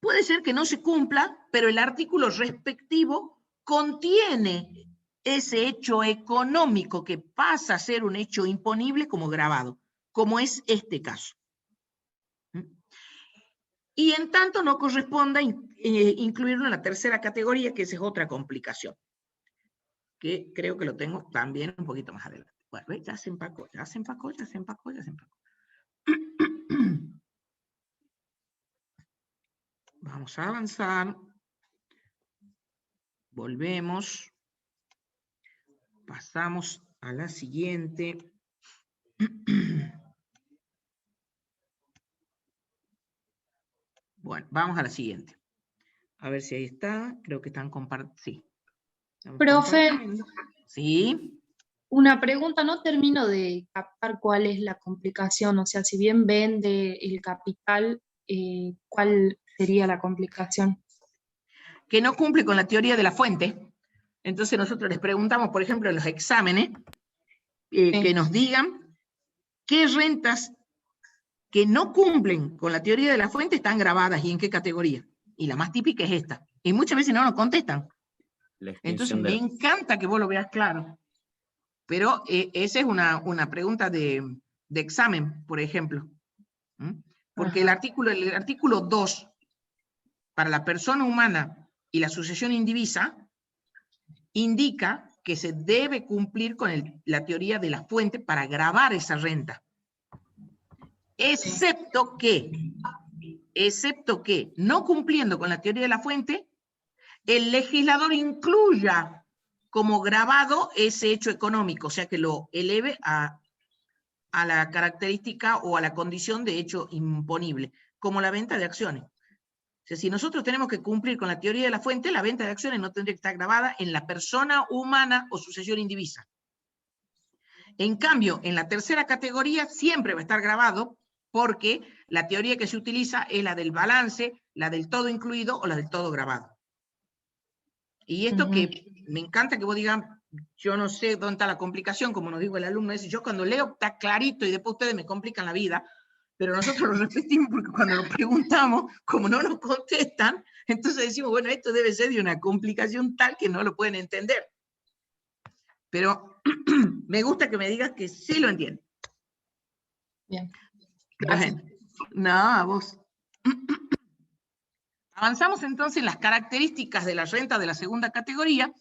puede ser que no se cumpla, pero el artículo respectivo contiene ese hecho económico que pasa a ser un hecho imponible como gravado, como es este caso. Y en tanto no corresponda incluirlo en la tercera categoría, que esa es otra complicación, que creo que lo tengo también un poquito más adelante. Bueno, ya se empacó. Vamos a avanzar. Volvemos. Pasamos a la siguiente. Bueno, vamos a la siguiente. A ver si ahí está. Creo que están compartiendo. Sí. Profe. Sí. Una pregunta, no termino de captar cuál es la complicación, o sea, si bien vende el capital, ¿cuál sería la complicación? Que no cumple con la teoría de la fuente. Entonces nosotros les preguntamos, por ejemplo, en los exámenes, que nos digan qué rentas que no cumplen con la teoría de la fuente están grabadas y en qué categoría. Y la más típica es esta. Y muchas veces no nos contestan. Entonces me encanta que vos lo veas claro. Pero esa es una pregunta de examen, por ejemplo. Porque el artículo 2, para la persona humana y la asociación indivisa, indica que se debe cumplir con la teoría de la fuente para gravar esa renta. excepto que, no cumpliendo con la teoría de la fuente, el legislador incluya como grabado ese hecho económico, o sea que lo eleve a la característica o a la condición de hecho imponible, como la venta de acciones. O sea, si nosotros tenemos que cumplir con la teoría de la fuente, la venta de acciones no tendría que estar grabada en la persona humana o sucesión indivisa. En cambio, en la tercera categoría siempre va a estar grabado porque la teoría que se utiliza es la del balance, la del todo incluido o la del todo grabado. Y esto que me encanta que vos digas, yo no sé dónde está la complicación, como nos dijo el alumno ese, yo cuando leo está clarito y después ustedes me complican la vida, pero nosotros lo repetimos porque cuando lo preguntamos, como no nos contestan, entonces decimos, bueno, esto debe ser de una complicación tal que no lo pueden entender. Pero me gusta que me digas que sí lo entienden. Bien. Gracias. Bueno, no, a vos. Avanzamos entonces en las características de la renta de la segunda categoría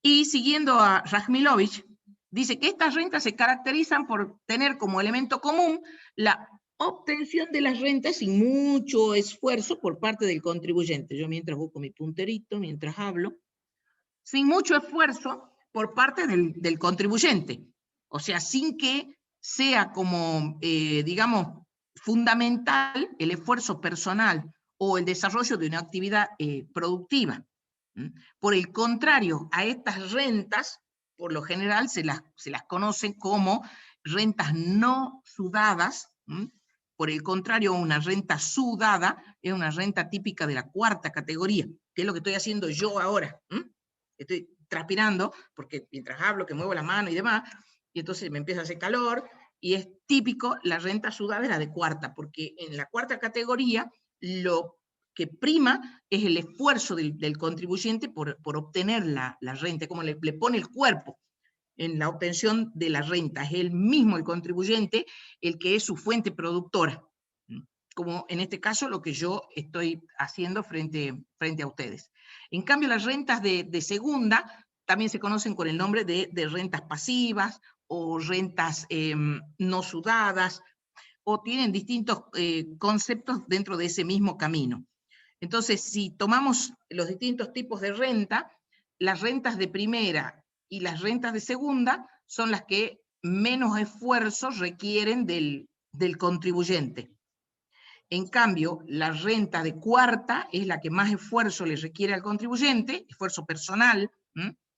y siguiendo a Rajmilovich, dice que estas rentas se caracterizan por tener como elemento común la obtención de las rentas sin mucho esfuerzo por parte del contribuyente. Yo mientras busco mi punterito, mientras hablo, sin mucho esfuerzo por parte del contribuyente. O sea, sin que sea como, digamos, fundamental el esfuerzo personal o el desarrollo de una actividad productiva. Por el contrario, a estas rentas, por lo general se las conocen como rentas no sudadas. Por el contrario, una renta sudada es una renta típica de la cuarta categoría, que es lo que estoy haciendo yo ahora. Estoy transpirando, porque mientras hablo, que muevo la mano y demás, y entonces me empieza a hacer calor, y es típico, la renta sudada es la de cuarta, porque en la cuarta categoría lo que prima es el esfuerzo del contribuyente por obtener la renta, como le pone el cuerpo en la obtención de la renta. Es él mismo, el contribuyente, el que es su fuente productora, como en este caso lo que yo estoy haciendo frente a ustedes. En cambio, las rentas de segunda también se conocen con el nombre de rentas pasivas o rentas no sudadas, o tienen distintos conceptos dentro de ese mismo camino. Entonces, si tomamos los distintos tipos de renta, las rentas de primera y las rentas de segunda son las que menos esfuerzo requieren del contribuyente. En cambio, la renta de cuarta es la que más esfuerzo le requiere al contribuyente, esfuerzo personal,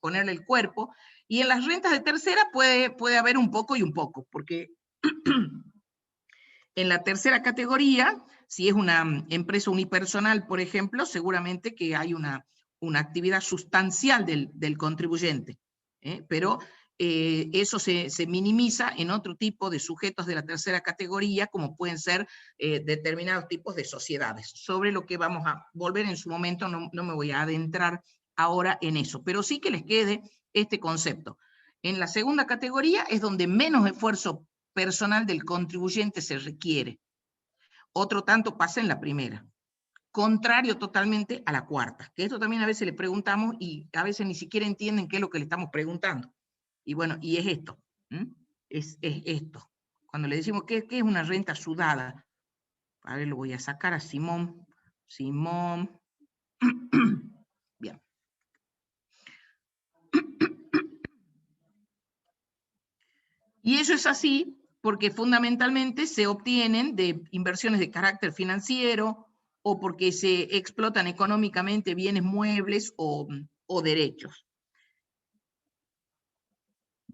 ponerle el cuerpo, y en las rentas de tercera puede haber un poco y un poco, porque en la tercera categoría, si es una empresa unipersonal, por ejemplo, seguramente que hay una actividad sustancial del contribuyente, pero eso se minimiza en otro tipo de sujetos de la tercera categoría, como pueden ser determinados tipos de sociedades, sobre lo que vamos a volver en su momento, no me voy a adentrar ahora en eso, pero sí que les quede este concepto. En la segunda categoría es donde menos esfuerzo personal del contribuyente se requiere. Otro tanto pasa en la primera. Contrario totalmente a la cuarta, que esto también a veces le preguntamos y a veces ni siquiera entienden qué es lo que le estamos preguntando. Y bueno, y es esto, es esto. Cuando le decimos ¿qué es una renta sudada? A ver, lo voy a sacar a Simón. Bien. Y eso es así porque fundamentalmente se obtienen de inversiones de carácter financiero o porque se explotan económicamente bienes muebles o derechos.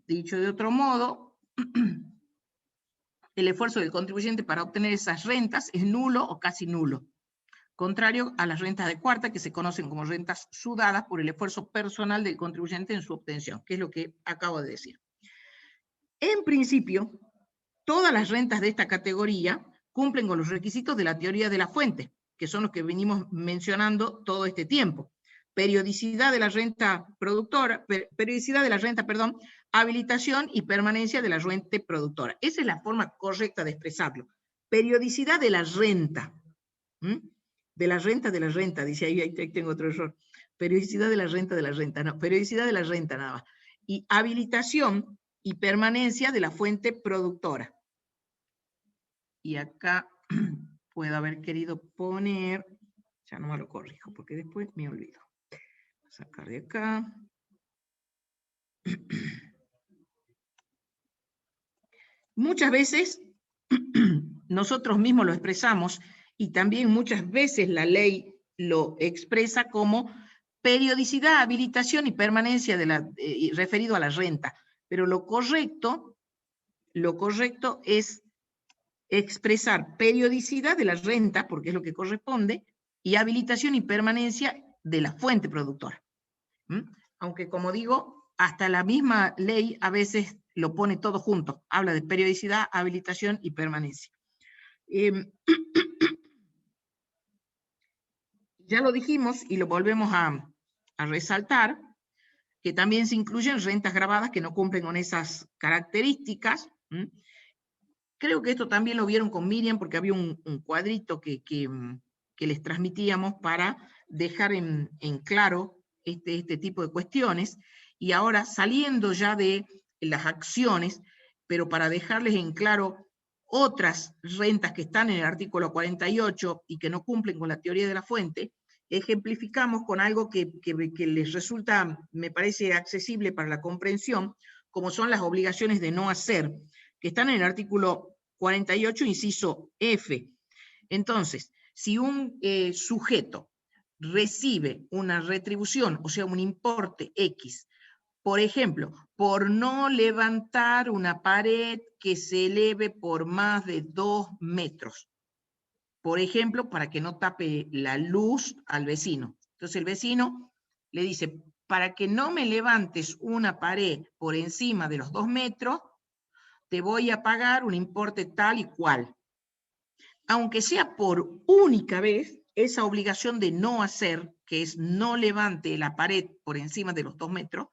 Dicho de otro modo, el esfuerzo del contribuyente para obtener esas rentas es nulo o casi nulo, contrario a las rentas de cuarta, que se conocen como rentas sudadas por el esfuerzo personal del contribuyente en su obtención, que es lo que acabo de decir. En principio, todas las rentas de esta categoría cumplen con los requisitos de la teoría de la fuente, que son los que venimos mencionando todo este tiempo. Periodicidad de la renta productora, habilitación y permanencia de la renta productora. Esa es la forma correcta de expresarlo. Periodicidad de la renta. De la renta, dice ahí tengo otro error. Periodicidad de la renta, no, periodicidad de la renta nada más. Y habilitación y permanencia de la fuente productora. y acá puedo haber querido poner, ya no me lo corrijo, porque después me olvido. Voy a sacar de acá. Muchas veces nosotros mismos lo expresamos y también muchas veces la ley lo expresa como periodicidad, habilitación y permanencia referido a la renta. Pero lo correcto es expresar periodicidad de la renta, porque es lo que corresponde, y habilitación y permanencia de la fuente productora. Aunque, como digo, hasta la misma ley a veces lo pone todo junto, habla de periodicidad, habilitación y permanencia. Ya lo dijimos y lo volvemos a resaltar, que también se incluyen rentas grabadas que no cumplen con esas características. Creo que esto también lo vieron con Miriam, porque había un cuadrito que les transmitíamos para dejar en claro este tipo de cuestiones. Y ahora, saliendo ya de las acciones, pero para dejarles en claro otras rentas que están en el artículo 48 y que no cumplen con la teoría de la fuente, ejemplificamos con algo que les resulta, me parece, accesible para la comprensión, como son las obligaciones de no hacer, que están en el artículo 48, inciso F. Entonces, si un sujeto recibe una retribución, o sea, un importe X, por ejemplo, por no levantar una pared que se eleve por más de 2 metros, por ejemplo, para que no tape la luz al vecino. Entonces el vecino le dice, para que no me levantes una pared por encima de los 2 metros, te voy a pagar un importe tal y cual. Aunque sea por única vez, esa obligación de no hacer, que es no levante la pared por encima de los 2 metros,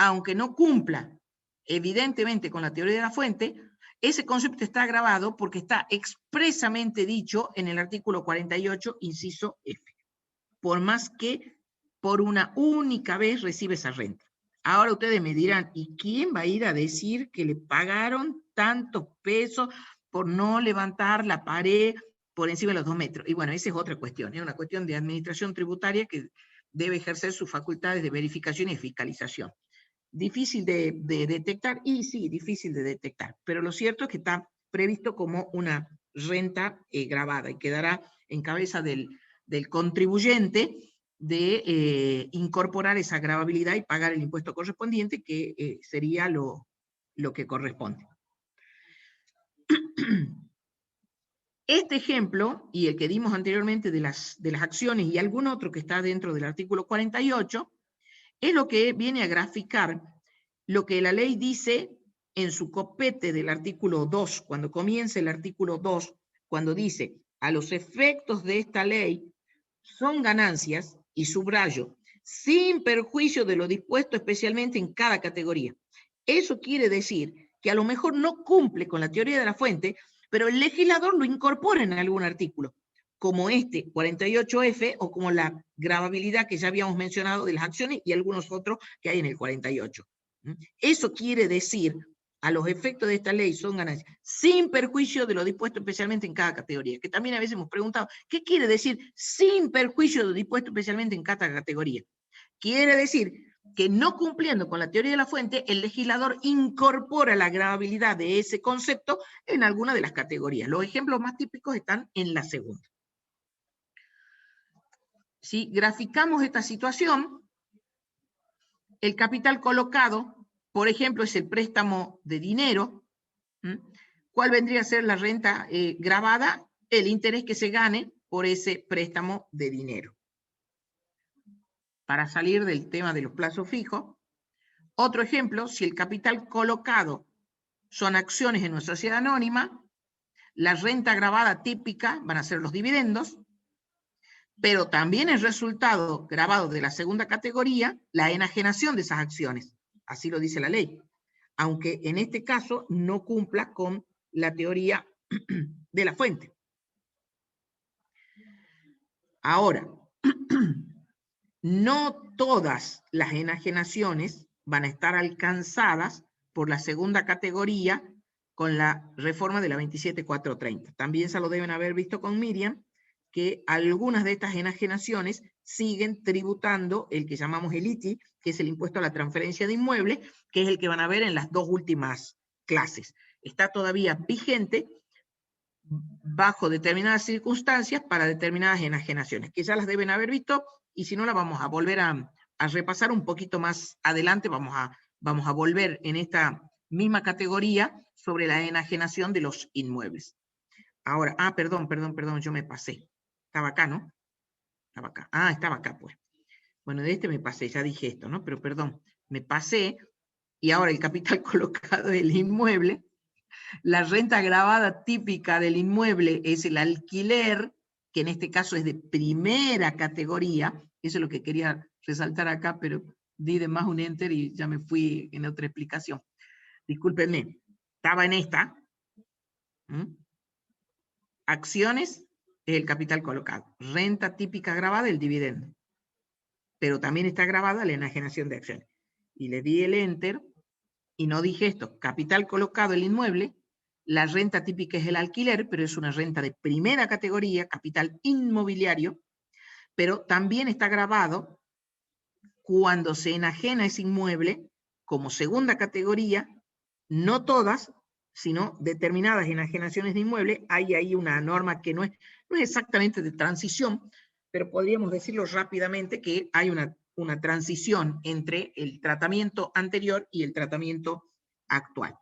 aunque no cumpla evidentemente con la teoría de la fuente, ese concepto está grabado porque está expresamente dicho en el artículo 48, inciso F. Por más que por una única vez recibe esa renta. Ahora ustedes me dirán, ¿y quién va a ir a decir que le pagaron tantos pesos por no levantar la pared por encima de los 2 metros? Y bueno, esa es otra cuestión, es una cuestión de administración tributaria que debe ejercer sus facultades de verificación y fiscalización. Difícil de detectar, y sí, difícil de detectar, pero lo cierto es que está previsto como una renta grabada y quedará en cabeza del contribuyente de incorporar esa gravabilidad y pagar el impuesto correspondiente, que sería lo que corresponde. Este ejemplo, y el que dimos anteriormente de las acciones y algún otro que está dentro del artículo 48, es lo que viene a graficar lo que la ley dice en su copete del artículo 2, cuando comienza el artículo 2, cuando dice, a los efectos de esta ley son ganancias, y subrayo, sin perjuicio de lo dispuesto especialmente en cada categoría. Eso quiere decir que a lo mejor no cumple con la teoría de la fuente, pero el legislador lo incorpora en algún artículo, como este 48F o como la gravabilidad que ya habíamos mencionado de las acciones y algunos otros que hay en el 48. Eso quiere decir, a los efectos de esta ley son ganancias, sin perjuicio de lo dispuesto especialmente en cada categoría, que también a veces hemos preguntado, ¿qué quiere decir sin perjuicio de lo dispuesto especialmente en cada categoría? Quiere decir que no cumpliendo con la teoría de la fuente, el legislador incorpora la gravabilidad de ese concepto en alguna de las categorías. Los ejemplos más típicos están en la segunda. Si graficamos esta situación, el capital colocado, por ejemplo, es el préstamo de dinero. ¿Cuál vendría a ser la renta gravada? El interés que se gane por ese préstamo de dinero. Para salir del tema de los plazos fijos, otro ejemplo, si el capital colocado son acciones en una sociedad anónima, la renta gravada típica van a ser los dividendos, pero también el resultado grabado de la segunda categoría, la enajenación de esas acciones. Así lo dice la ley. Aunque en este caso no cumpla con la teoría de la fuente. Ahora, no todas las enajenaciones van a estar alcanzadas por la segunda categoría con la reforma de la 27.430. También se lo deben haber visto con Miriam, que algunas de estas enajenaciones siguen tributando el que llamamos el ITI, que es el impuesto a la transferencia de inmueble, que es el que van a ver en las dos últimas clases. Está todavía vigente bajo determinadas circunstancias para determinadas enajenaciones, que ya las deben haber visto, y si no las vamos a volver a repasar un poquito más adelante, vamos a volver en esta misma categoría sobre la enajenación de los inmuebles. Ahora, perdón, yo me pasé. Estaba acá, ¿no? Estaba acá. Estaba acá, pues. Bueno, de este me pasé, ya dije esto, ¿no? Pero perdón, me pasé, y ahora el capital colocado del inmueble, la renta gravada típica del inmueble es el alquiler, que en este caso es de primera categoría, eso es lo que quería resaltar acá, pero di de más un enter y ya me fui en otra explicación. Discúlpenme, estaba en esta. Acciones es el capital colocado. Renta típica gravada, el dividendo. Pero también está grabada la enajenación de acciones. Y le di el enter, y no dije esto. Capital colocado, el inmueble. La renta típica es el alquiler, pero es una renta de primera categoría, capital inmobiliario. Pero también está grabado cuando se enajena ese inmueble como segunda categoría, no todas, sino determinadas enajenaciones de inmueble. Hay ahí una norma que no es exactamente de transición, pero podríamos decirlo rápidamente que hay una transición entre el tratamiento anterior y el tratamiento actual.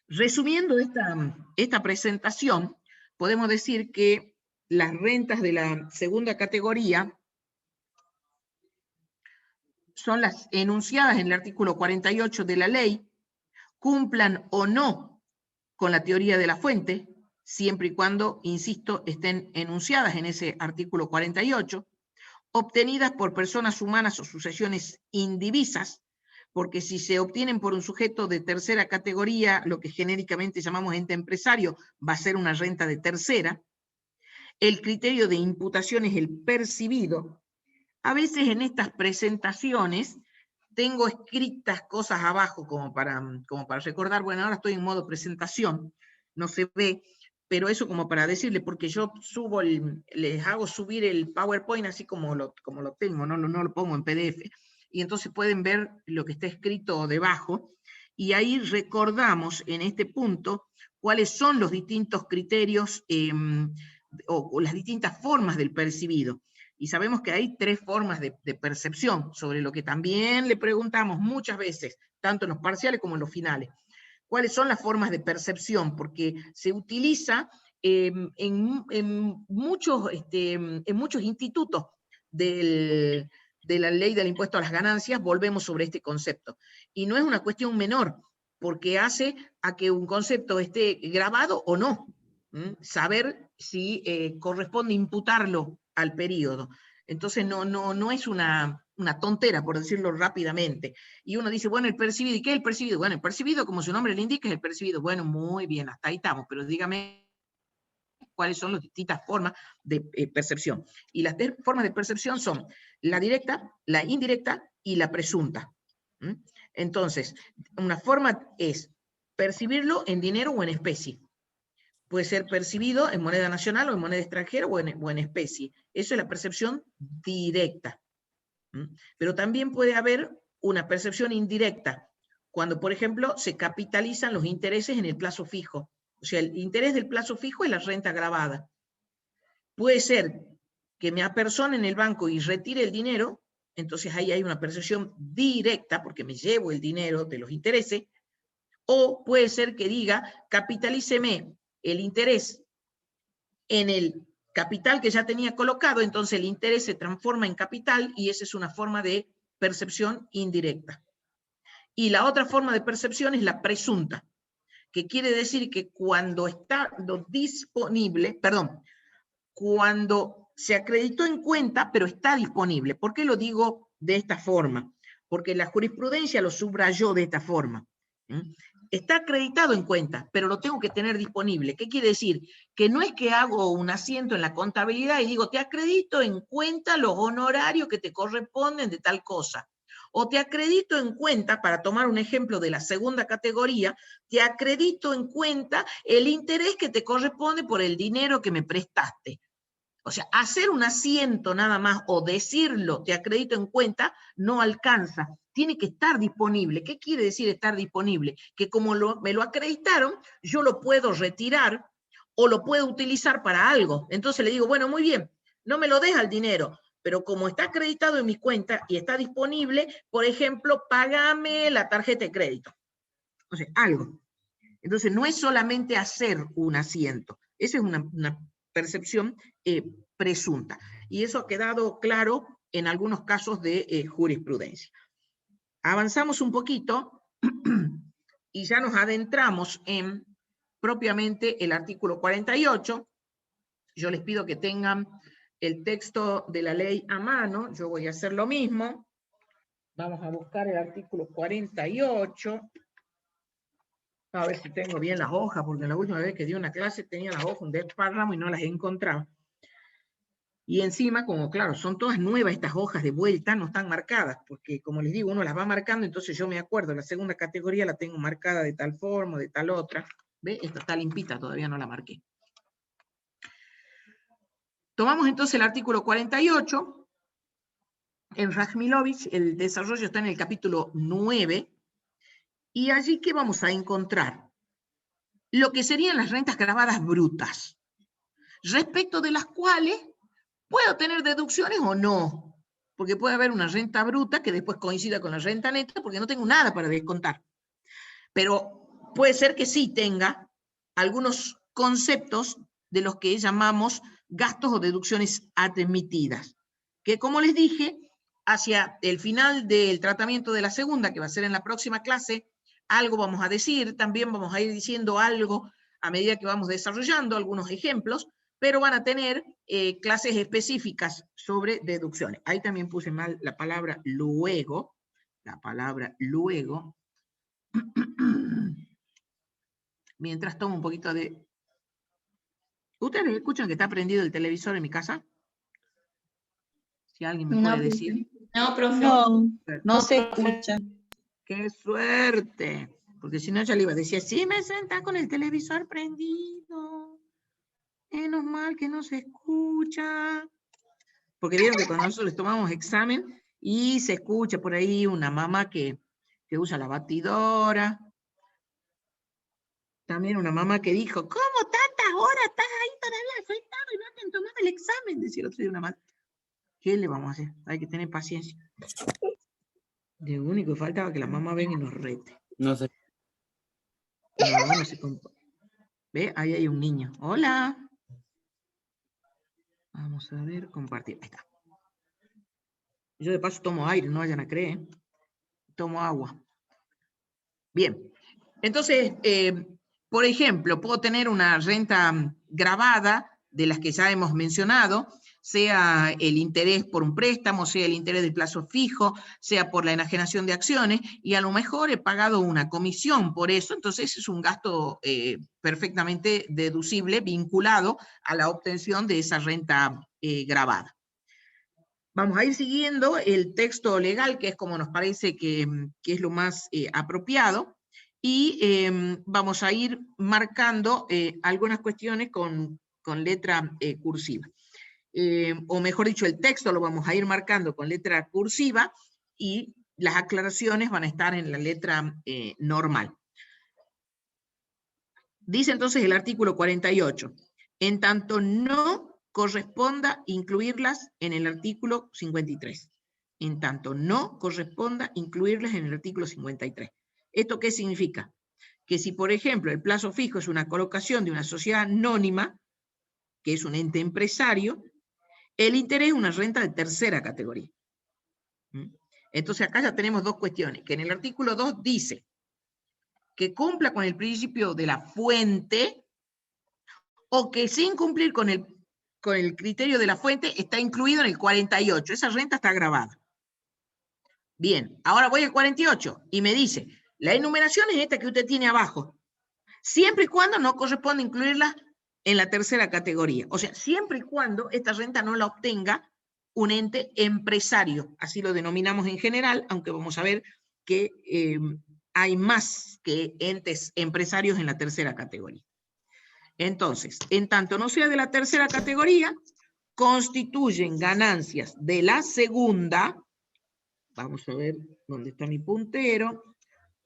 Resumiendo esta presentación, podemos decir que las rentas de la segunda categoría son las enunciadas en el artículo 48 de la ley, cumplan o no con la teoría de la fuente, siempre y cuando, insisto, estén enunciadas en ese artículo 48, obtenidas por personas humanas o sucesiones indivisas, porque si se obtienen por un sujeto de tercera categoría, lo que genéricamente llamamos ente empresario, va a ser una renta de tercera. El criterio de imputación es el percibido. A veces en estas presentaciones tengo escritas cosas abajo como para recordar, bueno, ahora estoy en modo presentación, no se ve, pero eso como para decirle, porque yo subo les hago subir el PowerPoint así como lo tengo, no lo pongo en PDF, y entonces pueden ver lo que está escrito debajo, y ahí recordamos en este punto cuáles son los distintos criterios o las distintas formas del percibido. Y sabemos que hay tres formas de percepción, sobre lo que también le preguntamos muchas veces, tanto en los parciales como en los finales. ¿Cuáles son las formas de percepción? Porque se utiliza en muchos institutos de la ley del impuesto a las ganancias, volvemos sobre este concepto. Y no es una cuestión menor, porque hace a que un concepto esté grabado o no. Saber si corresponde imputarlo al periodo. Entonces no es una tontera, por decirlo rápidamente. Y uno dice, bueno, el percibido, ¿y qué es el percibido? Bueno, el percibido, como su nombre le indica, es el percibido. Bueno, muy bien, hasta ahí estamos, pero dígame cuáles son las distintas formas de percepción. Y las tres formas de percepción son la directa, la indirecta y la presunta. Entonces, una forma es percibirlo en dinero o en especie. Puede ser percibido en moneda nacional o en moneda extranjera o en especie. Eso es la percepción directa. Pero también puede haber una percepción indirecta, cuando, por ejemplo, se capitalizan los intereses en el plazo fijo. O sea, el interés del plazo fijo es la renta gravada. Puede ser que me apersone en el banco y retire el dinero, entonces ahí hay una percepción directa, porque me llevo el dinero de los intereses, o puede ser que diga, capitalíceme el interés en el capital que ya tenía colocado, entonces el interés se transforma en capital y esa es una forma de percepción indirecta. Y la otra forma de percepción es la presunta, que quiere decir que cuando está disponible, cuando se acreditó en cuenta, pero está disponible. ¿Por qué lo digo de esta forma? Porque la jurisprudencia lo subrayó de esta forma. Está acreditado en cuenta, pero lo tengo que tener disponible. ¿Qué quiere decir? Que no es que hago un asiento en la contabilidad y digo, te acredito en cuenta los honorarios que te corresponden de tal cosa. O te acredito en cuenta, para tomar un ejemplo de la segunda categoría, te acredito en cuenta el interés que te corresponde por el dinero que me prestaste. O sea, hacer un asiento nada más o decirlo, te acredito en cuenta, no alcanza. Tiene que estar disponible. ¿Qué quiere decir estar disponible? Que como me lo acreditaron, yo lo puedo retirar o lo puedo utilizar para algo. Entonces le digo, bueno, muy bien, no me lo deja el dinero, pero como está acreditado en mi cuenta y está disponible, por ejemplo, págame la tarjeta de crédito. O sea, algo. Entonces, no es solamente hacer un asiento. Esa es una percepción presunta. Y eso ha quedado claro en algunos casos de jurisprudencia. Avanzamos un poquito y ya nos adentramos en propiamente el artículo 48. Yo les pido que tengan el texto de la ley a mano. Yo voy a hacer lo mismo. Vamos a buscar el artículo 48. A ver si tengo bien las hojas, porque la última vez que di una clase tenía las hojas de espárramo y no las he encontrado. Y encima, como claro, son todas nuevas estas hojas de vuelta, no están marcadas, porque como les digo, uno las va marcando, entonces yo me acuerdo, la segunda categoría la tengo marcada de tal forma, de tal otra. ¿Ve? Esta está limpita, todavía no la marqué. Tomamos entonces el artículo 48. En Rajmilovich el desarrollo está en el capítulo 9. Y allí, ¿qué vamos a encontrar? Lo que serían las rentas gravadas brutas, respecto de las cuales puedo tener deducciones o no, porque puede haber una renta bruta que después coincida con la renta neta, porque no tengo nada para descontar. Pero puede ser que sí tenga algunos conceptos de los que llamamos gastos o deducciones admitidas, que como les dije, hacia el final del tratamiento de la segunda, que va a ser en la próxima clase, algo vamos a decir, también vamos a ir diciendo algo a medida que vamos desarrollando algunos ejemplos, pero van a tener clases específicas sobre deducciones. Ahí también puse mal la palabra luego, mientras tomo un poquito de... ¿Ustedes escuchan que está prendido el televisor en mi casa? Si alguien me puede decir. No, profe. No se escucha. ¡Qué suerte! Porque si no, ya le iba a decir, sí me senta con el televisor prendido. Menos mal que no se escucha. Porque vieron que cuando nosotros les tomamos examen y se escucha por ahí una mamá que usa la batidora. También una mamá que dijo, ¿cómo tantas horas estás ahí todavía sentado y no te han tomado el examen? Decía el otro día una madre. ¿Qué le vamos a hacer? Hay que tener paciencia. Lo único que faltaba que la mamá venga y nos rete. No sé. La mamá no se ¿Ve? Ahí hay un niño. ¡Hola! Vamos a ver, compartir. Ahí está. Yo de paso tomo aire, no vayan a creer. Tomo agua. Bien. Entonces, por ejemplo, puedo tener una renta gravada de las que ya hemos mencionado, sea el interés por un préstamo, sea el interés del plazo fijo, sea por la enajenación de acciones, y a lo mejor he pagado una comisión por eso, entonces es un gasto perfectamente deducible, vinculado a la obtención de esa renta gravada. Vamos a ir siguiendo el texto legal, que es como nos parece que es lo más apropiado, y vamos a ir marcando algunas cuestiones con letra cursiva. O mejor dicho, el texto lo vamos a ir marcando con letra cursiva y las aclaraciones van a estar en la letra normal. Dice entonces el artículo 48, en tanto no corresponda incluirlas en el artículo 53. En tanto no corresponda incluirlas en el artículo 53. ¿Esto qué significa? Que si, por ejemplo, el plazo fijo es una colocación de una sociedad anónima, que es un ente empresario, el interés es una renta de tercera categoría. Entonces acá ya tenemos dos cuestiones, que en el artículo 2 dice que cumpla con el principio de la fuente, o que sin cumplir con el criterio de la fuente está incluido en el 48, esa renta está grabada. Bien, ahora voy al 48 y me dice, la enumeración es esta que usted tiene abajo, siempre y cuando no corresponde incluirla en la tercera categoría. O sea, siempre y cuando esta renta no la obtenga un ente empresario, así lo denominamos en general, aunque vamos a ver que hay más que entes empresarios en la tercera categoría. Entonces, en tanto no sea de la tercera categoría, constituyen ganancias de la segunda, vamos a ver dónde está mi puntero,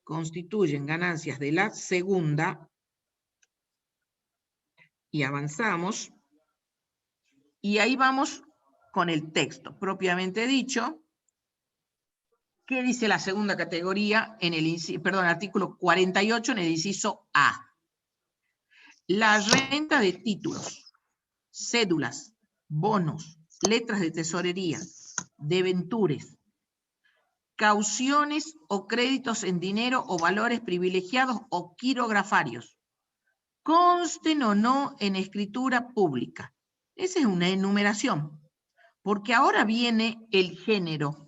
constituyen ganancias de la segunda, y avanzamos, y ahí vamos con el texto propiamente dicho. ¿Qué dice la segunda categoría en el artículo 48 en el inciso A? La renta de títulos, cédulas, bonos, letras de tesorería, debentures, cauciones o créditos en dinero o valores privilegiados o quirografarios, consten o no en escritura pública. Esa es una enumeración, porque ahora viene el género.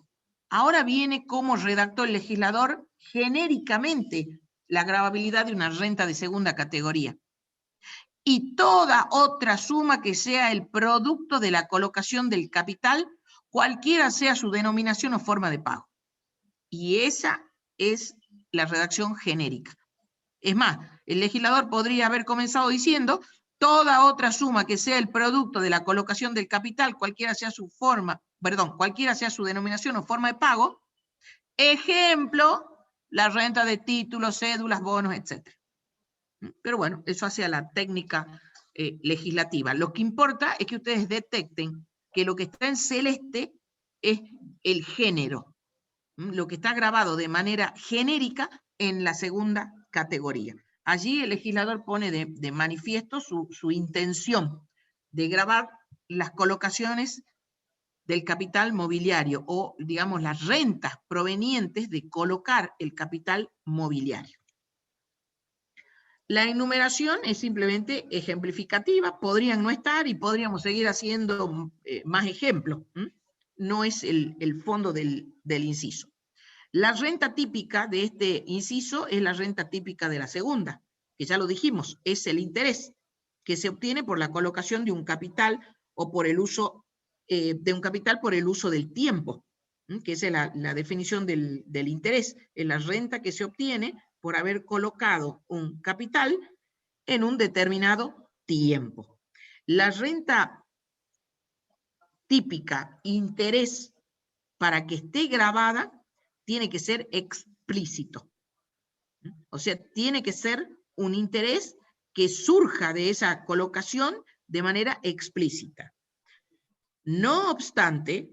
Ahora viene cómo redactó el legislador genéricamente la gravabilidad de una renta de segunda categoría. Y toda otra suma que sea el producto de la colocación del capital, cualquiera sea su denominación o forma de pago. Y esa es la redacción genérica. Es más, el legislador podría haber comenzado diciendo toda otra suma que sea el producto de la colocación del capital, cualquiera sea su denominación o forma de pago, ejemplo, la renta de títulos, cédulas, bonos, etc. Pero bueno, eso hace a la técnica legislativa. Lo que importa es que ustedes detecten que lo que está en celeste es el género, lo que está grabado de manera genérica en la segunda categoría. Allí el legislador pone de manifiesto su intención de grabar las colocaciones del capital mobiliario o, digamos, las rentas provenientes de colocar el capital mobiliario. La enumeración es simplemente ejemplificativa, podrían no estar y podríamos seguir haciendo más ejemplos. No es el fondo del inciso. La renta típica de este inciso es la renta típica de la segunda, que ya lo dijimos, es el interés que se obtiene por la colocación de un capital o por el uso de un capital por el uso del tiempo, que es la definición del interés, es la renta que se obtiene por haber colocado un capital en un determinado tiempo. La renta típica, interés, para que esté grabada, tiene que ser explícito. O sea, tiene que ser un interés que surja de esa colocación de manera explícita. No obstante,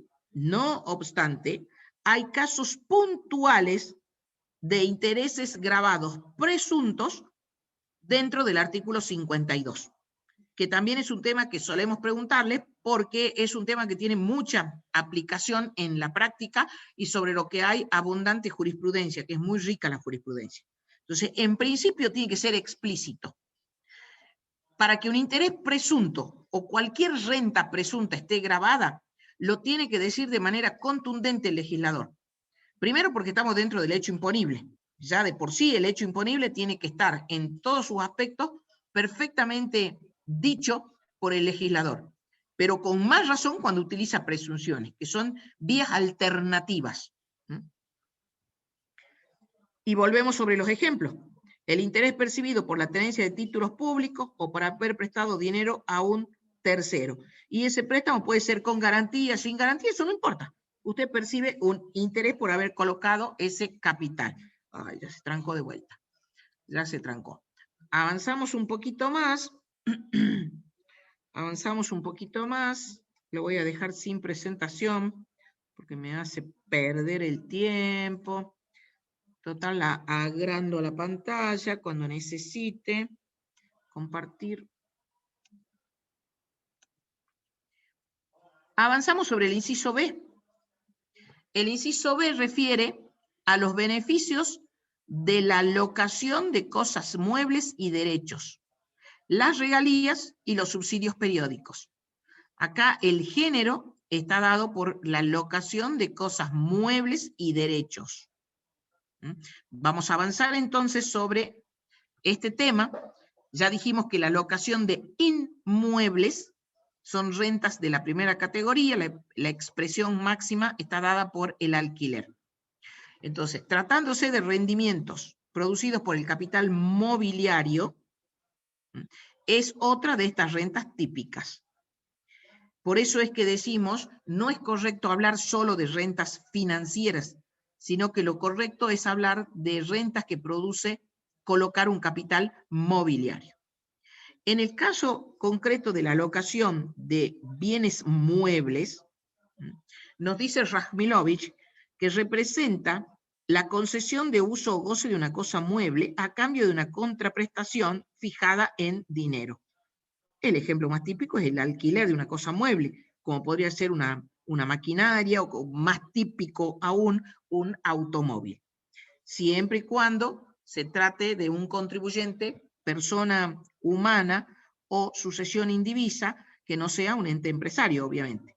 hay casos puntuales de intereses grabados presuntos dentro del artículo 52, que también es un tema que solemos preguntarle porque es un tema que tiene mucha aplicación en la práctica y sobre lo que hay abundante jurisprudencia, que es muy rica la jurisprudencia. Entonces, en principio tiene que ser explícito. Para que un interés presunto o cualquier renta presunta esté grabada, lo tiene que decir de manera contundente el legislador. Primero porque estamos dentro del hecho imponible. Ya de por sí el hecho imponible tiene que estar en todos sus aspectos perfectamente dicho por el legislador, pero con más razón cuando utiliza presunciones, que son vías alternativas. Y volvemos sobre los ejemplos. El interés percibido por la tenencia de títulos públicos o por haber prestado dinero a un tercero. Y ese préstamo puede ser con garantía, sin garantía, eso no importa. Usted percibe un interés por haber colocado ese capital. Ay, ya se trancó de vuelta. Ya se trancó. Avanzamos un poquito más. Avanzamos un poquito más. Lo voy a dejar sin presentación porque me hace perder el tiempo. Total, la agrando la pantalla cuando necesite. Compartir. Avanzamos sobre el inciso B. El inciso B refiere a los beneficios de la locación de cosas muebles y derechos, las regalías y los subsidios periódicos. Acá el género está dado por la locación de cosas muebles y derechos. Vamos a avanzar entonces sobre este tema. Ya dijimos que la locación de inmuebles son rentas de la primera categoría, la expresión máxima está dada por el alquiler. Entonces, tratándose de rendimientos producidos por el capital mobiliario, es otra de estas rentas típicas. Por eso es que decimos, no es correcto hablar solo de rentas financieras, sino que lo correcto es hablar de rentas que produce colocar un capital mobiliario. En el caso concreto de la alocación de bienes muebles, nos dice Rajmilovich que representa la concesión de uso o goce de una cosa mueble a cambio de una contraprestación fijada en dinero. El ejemplo más típico es el alquiler de una cosa mueble, como podría ser una maquinaria o más típico aún, un automóvil. Siempre y cuando se trate de un contribuyente, persona humana o sucesión indivisa, que no sea un ente empresario, obviamente.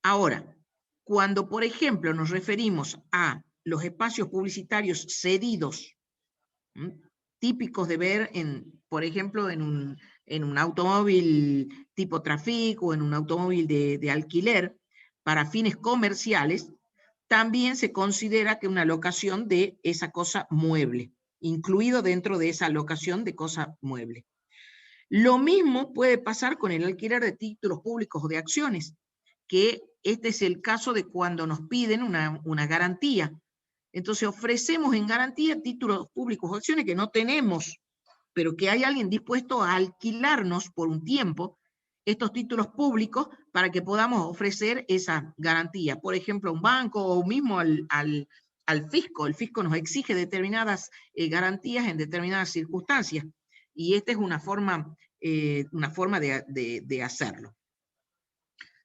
Ahora, cuando, por ejemplo, nos referimos a los espacios publicitarios cedidos, típicos de ver, por ejemplo, en un automóvil tipo Traffic o en un automóvil de alquiler para fines comerciales, también se considera que una locación de esa cosa mueble, incluido dentro de esa locación de cosa mueble. Lo mismo puede pasar con el alquiler de títulos públicos o de acciones, que este es el caso de cuando nos piden una garantía. Entonces ofrecemos en garantía títulos públicos o acciones que no tenemos, pero que hay alguien dispuesto a alquilarnos por un tiempo estos títulos públicos para que podamos ofrecer esa garantía. Por ejemplo, a un banco o mismo al fisco. El fisco nos exige determinadas garantías en determinadas circunstancias. Y esta es una forma de hacerlo.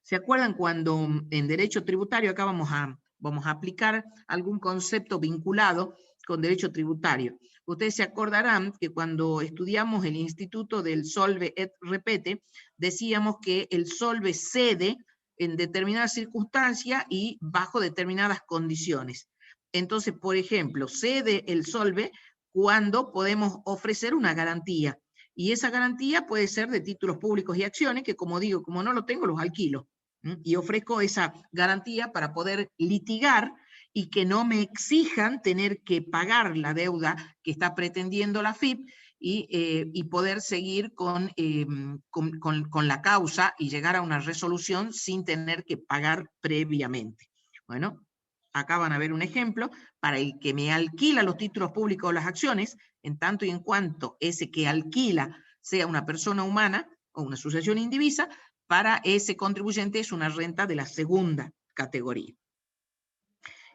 ¿Se acuerdan cuando en derecho tributario acá vamos a aplicar algún concepto vinculado con derecho tributario? Ustedes se acordarán que cuando estudiamos el instituto del solve et repete, decíamos que el solve cede en determinadas circunstancias y bajo determinadas condiciones. Entonces, por ejemplo, cede el solve cuando podemos ofrecer una garantía. Y esa garantía puede ser de títulos públicos y acciones, que como digo, como no lo tengo, los alquilo. Y ofrezco esa garantía para poder litigar y que no me exijan tener que pagar la deuda que está pretendiendo la FIP y poder seguir con la causa y llegar a una resolución sin tener que pagar previamente. Bueno, acá van a ver un ejemplo para el que me alquila los títulos públicos o las acciones, en tanto y en cuanto ese que alquila sea una persona humana o una sucesión indivisa, para ese contribuyente es una renta de la segunda categoría.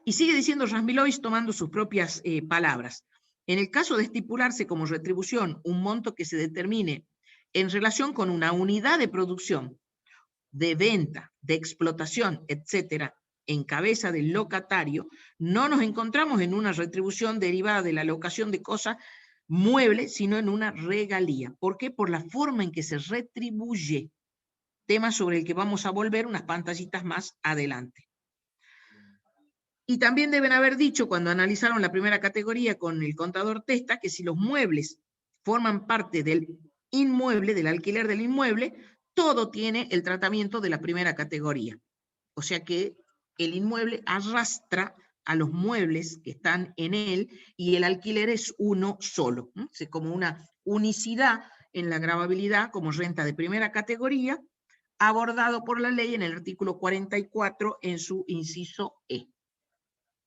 Y sigue diciendo Rajmilovich tomando sus propias palabras. En el caso de estipularse como retribución un monto que se determine en relación con una unidad de producción, de venta, de explotación, etcétera, en cabeza del locatario, no nos encontramos en una retribución derivada de la locación de cosas muebles, sino en una regalía. ¿Por qué? Por la forma en que se retribuye, tema sobre el que vamos a volver unas pantallitas más adelante. Y también deben haber dicho, cuando analizaron la primera categoría con el contador Testa, que si los muebles forman parte del inmueble, del alquiler del inmueble, todo tiene el tratamiento de la primera categoría. O sea que el inmueble arrastra a los muebles que están en él y el alquiler es uno solo. Es como una unicidad en la gravabilidad como renta de primera categoría, abordado por la ley en el artículo 44 en su inciso E.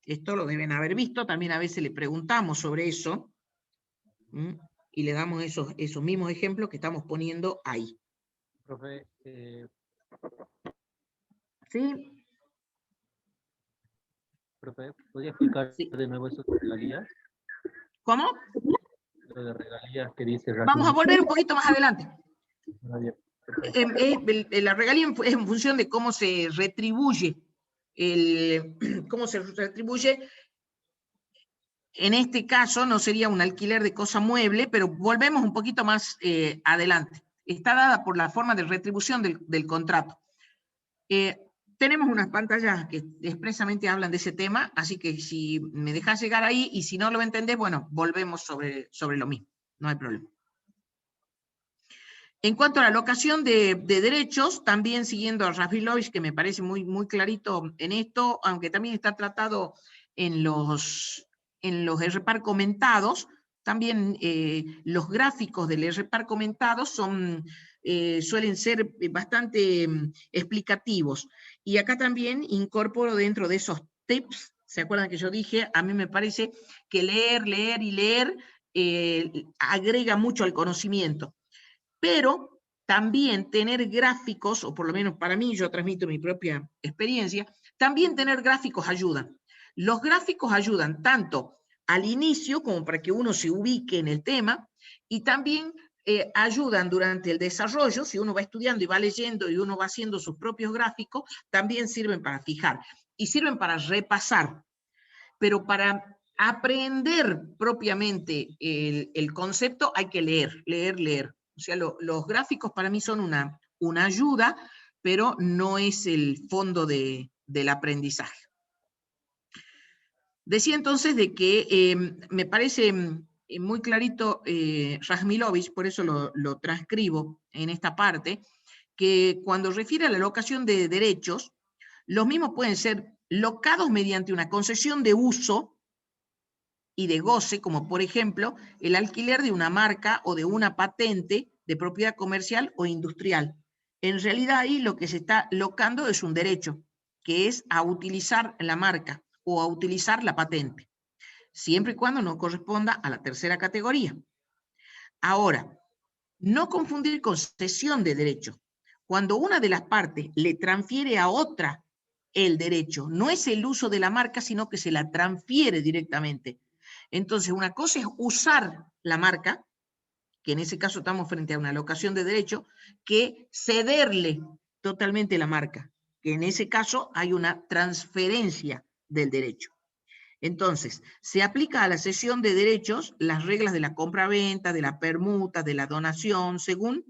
Esto lo deben haber visto, también a veces le preguntamos sobre eso, y le damos esos mismos ejemplos que estamos poniendo ahí. Profe, ¿Sí? Profe, ¿podría explicar de nuevo eso de regalías? ¿Cómo? Lo de regalías que dice Vamos a volver un poquito más adelante. Bien. La regalía es en función de cómo se retribuye. Cómo se retribuye. En este caso no sería un alquiler de cosa mueble, pero volvemos un poquito más adelante. Está dada por la forma de retribución del contrato. Tenemos unas pantallas que expresamente hablan de ese tema, así que si me dejas llegar ahí y si no lo entendés, bueno, volvemos sobre lo mismo, no hay problema. En cuanto a la alocación de derechos, también siguiendo a Raffilovich, que me parece muy, muy clarito en esto, aunque también está tratado en los RPAR comentados, también los gráficos del RPAR comentados suelen ser bastante explicativos. Y acá también incorporo dentro de esos tips, ¿se acuerdan que yo dije? A mí me parece que leer, leer y leer agrega mucho al conocimiento. Pero también tener gráficos, o por lo menos para mí, yo transmito mi propia experiencia, también tener gráficos ayudan. Los gráficos ayudan tanto al inicio como para que uno se ubique en el tema, y también ayudan durante el desarrollo. Si uno va estudiando y va leyendo y uno va haciendo sus propios gráficos, también sirven para fijar y sirven para repasar. Pero para aprender propiamente el concepto hay que leer, leer, leer. O sea, los gráficos para mí son una ayuda, pero no es el fondo del aprendizaje. Decía entonces de que me parece muy clarito Raffilovich, por eso lo transcribo en esta parte, que cuando refiere a la locación de derechos, los mismos pueden ser locados mediante una concesión de uso y de goce, como por ejemplo el alquiler de una marca o de una patente de propiedad comercial o industrial. En realidad ahí lo que se está locando es un derecho, que es a utilizar la marca o a utilizar la patente, siempre y cuando no corresponda a la tercera categoría. Ahora, no confundir con cesión de derecho. Cuando una de las partes le transfiere a otra el derecho, no es el uso de la marca, sino que se la transfiere directamente. Entonces, una cosa es usar la marca, que en ese caso estamos frente a una locación de derecho, que cederle totalmente la marca, que en ese caso hay una transferencia del derecho. Entonces, se aplica a la cesión de derechos las reglas de la compra-venta, de la permuta, de la donación, según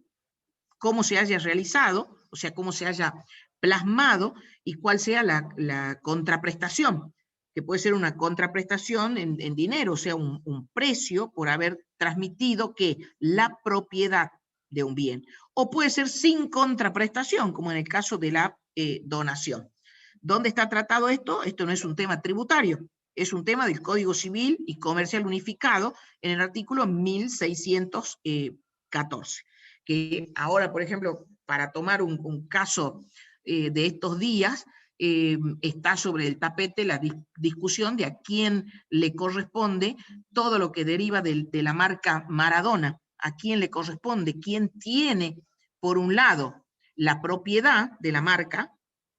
cómo se haya realizado, o sea, cómo se haya plasmado y cuál sea la contraprestación, que puede ser una contraprestación en dinero, o sea, un precio por haber transmitido que la propiedad de un bien, o puede ser sin contraprestación, como en el caso de la donación. ¿Dónde está tratado esto? Esto no es un tema tributario, es un tema del Código Civil y Comercial Unificado en el artículo 1614. Que ahora, por ejemplo, para tomar un caso de estos días, está sobre el tapete la discusión de a quién le corresponde todo lo que deriva de la marca Maradona, a quién le corresponde, quién tiene, por un lado, la propiedad de la marca,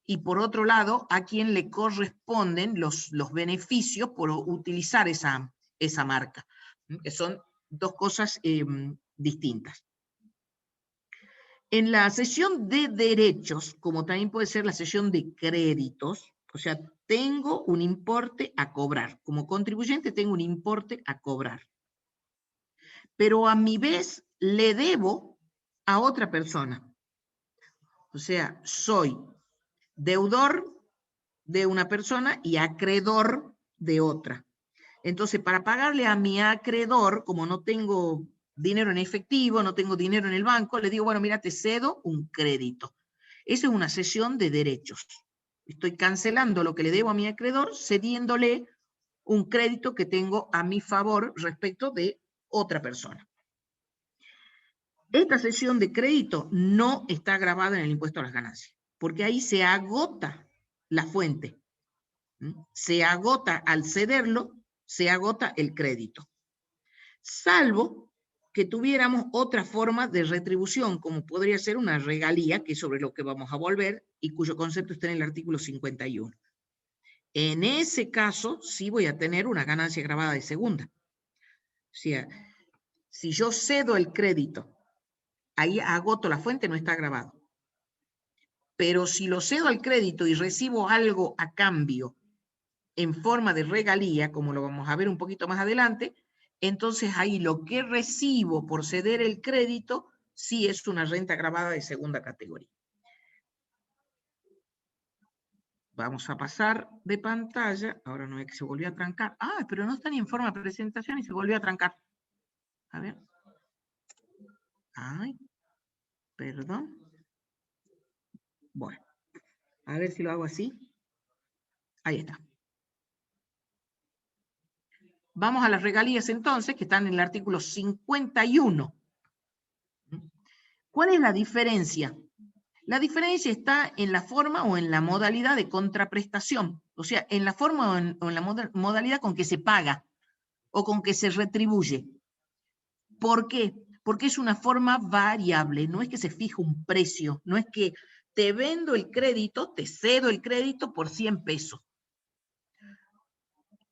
y por otro lado, a quién le corresponden los beneficios por utilizar esa marca, que son dos cosas distintas. En la cesión de derechos, como también puede ser la cesión de créditos, o sea, tengo un importe a cobrar. Como contribuyente tengo un importe a cobrar. Pero a mi vez le debo a otra persona. O sea, soy deudor de una persona y acreedor de otra. Entonces, para pagarle a mi acreedor, como no tengo dinero en efectivo, no tengo dinero en el banco, le digo, bueno, mira, te cedo un crédito. Esa es una cesión de derechos. Estoy cancelando lo que le debo a mi acreedor, cediéndole un crédito que tengo a mi favor respecto de otra persona. Esta cesión de crédito no está grabada en el impuesto a las ganancias, porque ahí se agota la fuente. Se agota al cederlo, se agota el crédito. Salvo que tuviéramos otra forma de retribución, como podría ser una regalía, que es sobre lo que vamos a volver, y cuyo concepto está en el artículo 51. En ese caso, sí voy a tener una ganancia gravada de segunda. O sea, si yo cedo el crédito, ahí agoto la fuente, no está grabado. Pero si lo cedo al crédito y recibo algo a cambio en forma de regalía, como lo vamos a ver un poquito más adelante, entonces ahí lo que recibo por ceder el crédito sí es una renta gravada de segunda categoría. Vamos a pasar de pantalla. Ahora no es que se volvió a trancar. Ah, pero no está ni en forma de presentación y se volvió a trancar. A ver. Ay. Perdón. Bueno, a ver si lo hago así. Ahí está. Vamos a las regalías entonces, que están en el artículo 51. ¿Cuál es la diferencia? La diferencia está en la forma o en la modalidad de contraprestación. O sea, en la forma o en la modalidad con que se paga o con que se retribuye. ¿Por qué? Porque es una forma variable, no es que se fija un precio, no es que te vendo el crédito, te cedo el crédito por 100 pesos.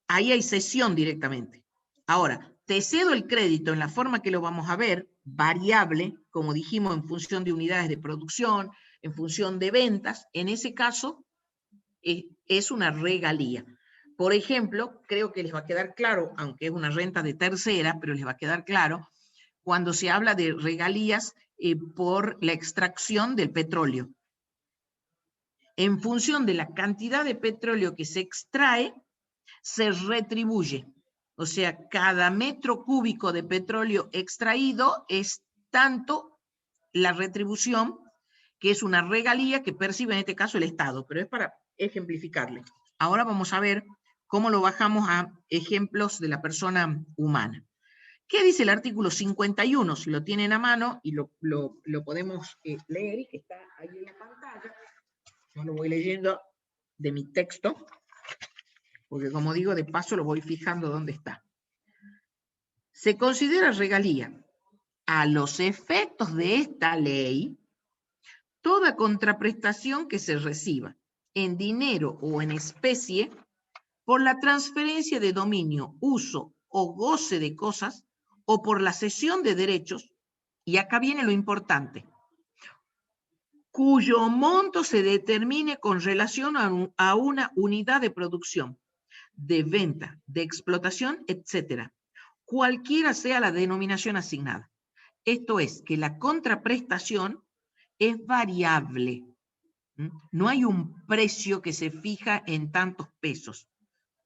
Ahí hay cesión directamente. Ahora, te cedo el crédito en la forma que lo vamos a ver, variable, como dijimos, en función de unidades de producción, en función de ventas. En ese caso, es una regalía. Por ejemplo, creo que les va a quedar claro, aunque es una renta de tercera, pero les va a quedar claro, cuando se habla de regalías por la extracción del petróleo. En función de la cantidad de petróleo que se extrae, se retribuye. O sea, cada metro cúbico de petróleo extraído es tanto la retribución, que es una regalía que percibe en este caso el Estado, pero es para ejemplificarle. Ahora vamos a ver cómo lo bajamos a ejemplos de la persona humana. ¿Qué dice el artículo 51? Si lo tienen a mano y lo podemos leer, y que está ahí en la pantalla. Yo lo voy leyendo de mi texto, porque como digo, de paso lo voy fijando dónde está. Se considera regalía a los efectos de esta ley toda contraprestación que se reciba en dinero o en especie por la transferencia de dominio, uso o goce de cosas o por la cesión de derechos, y acá viene lo importante, cuyo monto se determine con relación a una unidad de producción, de venta, de explotación, etc. Cualquiera sea la denominación asignada. Esto es, que la contraprestación es variable. No hay un precio que se fija en tantos pesos,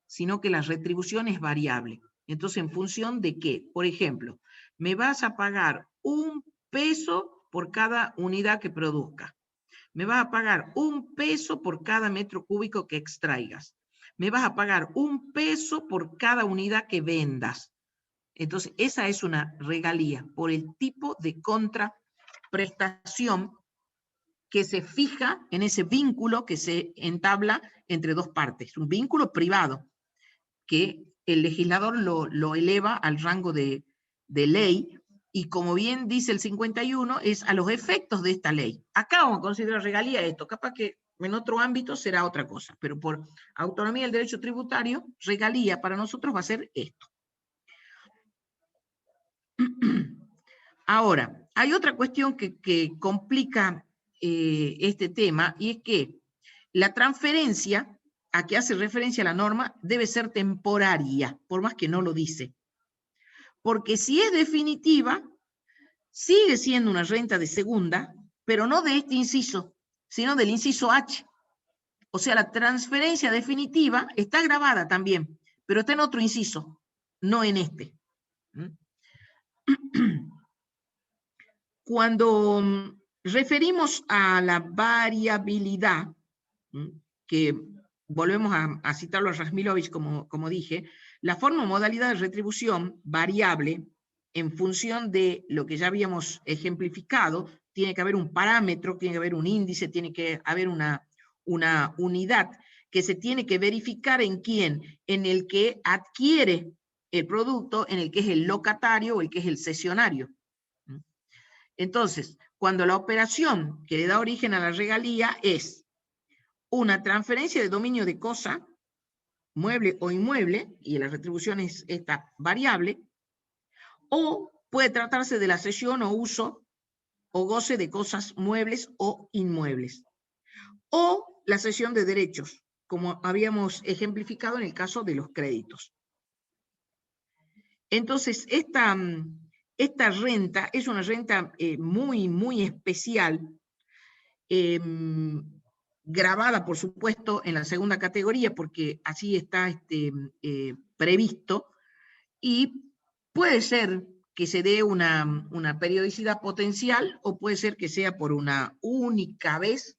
sino que la retribución es variable. Entonces, ¿en función de qué? Por ejemplo, me vas a pagar 1 peso por cada unidad que produzca. Me vas a pagar 1 peso por cada metro cúbico que extraigas. Me vas a pagar 1 peso por cada unidad que vendas. Entonces, esa es una regalía por el tipo de contraprestación que se fija en ese vínculo que se entabla entre dos partes. Un vínculo privado que el legislador lo eleva al rango de ley, y como bien dice el 51, es a los efectos de esta ley. Acá vamos a considerar regalía esto, capaz que en otro ámbito será otra cosa, pero por autonomía del derecho tributario, regalía para nosotros va a ser esto. Ahora, hay otra cuestión que complica este tema, y es que la transferencia a que hace referencia la norma debe ser temporaria, por más que no lo dice. Porque si es definitiva, sigue siendo una renta de segunda, pero no de este inciso, sino del inciso H. O sea, la transferencia definitiva está grabada también, pero está en otro inciso, no en este. Cuando referimos a la variabilidad, que volvemos a citarlo a Razmilovich, como dije, la forma o modalidad de retribución variable en función de lo que ya habíamos ejemplificado, tiene que haber un parámetro, tiene que haber un índice, tiene que haber una unidad que se tiene que verificar en quién, en el que adquiere el producto, en el que es el locatario o el que es el cesionario. Entonces, cuando la operación que le da origen a la regalía es una transferencia de dominio de cosa, mueble o inmueble, y la retribución es esta variable, o puede tratarse de la cesión o uso o goce de cosas muebles o inmuebles, o la cesión de derechos, como habíamos ejemplificado en el caso de los créditos. Entonces, esta renta es una renta muy, muy especial, grabada, por supuesto, en la segunda categoría, porque así está previsto, y puede ser que se dé una periodicidad potencial, o puede ser que sea por una única vez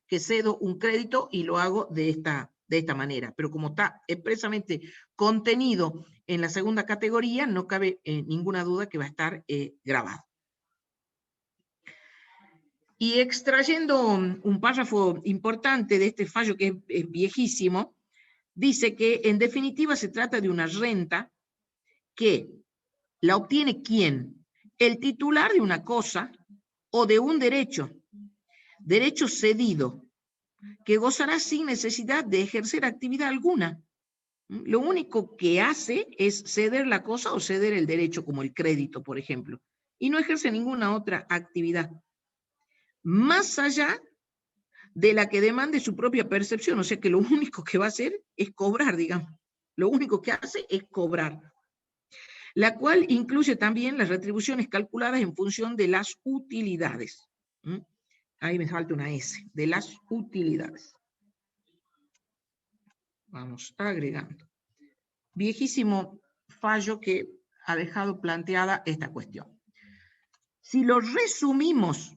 que cedo un crédito y lo hago de esta manera. Pero como está expresamente contenido en la segunda categoría, no cabe ninguna duda que va a estar grabado. Y extrayendo un párrafo importante de este fallo, que es viejísimo, dice que en definitiva se trata de una renta que la obtiene ¿quién? El titular de una cosa o de un derecho cedido, que gozará sin necesidad de ejercer actividad alguna. Lo único que hace es ceder la cosa o ceder el derecho, como el crédito, por ejemplo, y no ejerce ninguna otra actividad, más allá de la que demande su propia percepción, o sea que lo único que va a hacer es cobrar, digamos. Lo único que hace es cobrar, la cual incluye también las retribuciones calculadas en función de las utilidades. Ahí me falta una S, de las utilidades. Vamos agregando. Viejísimo fallo que ha dejado planteada esta cuestión. Si lo resumimos,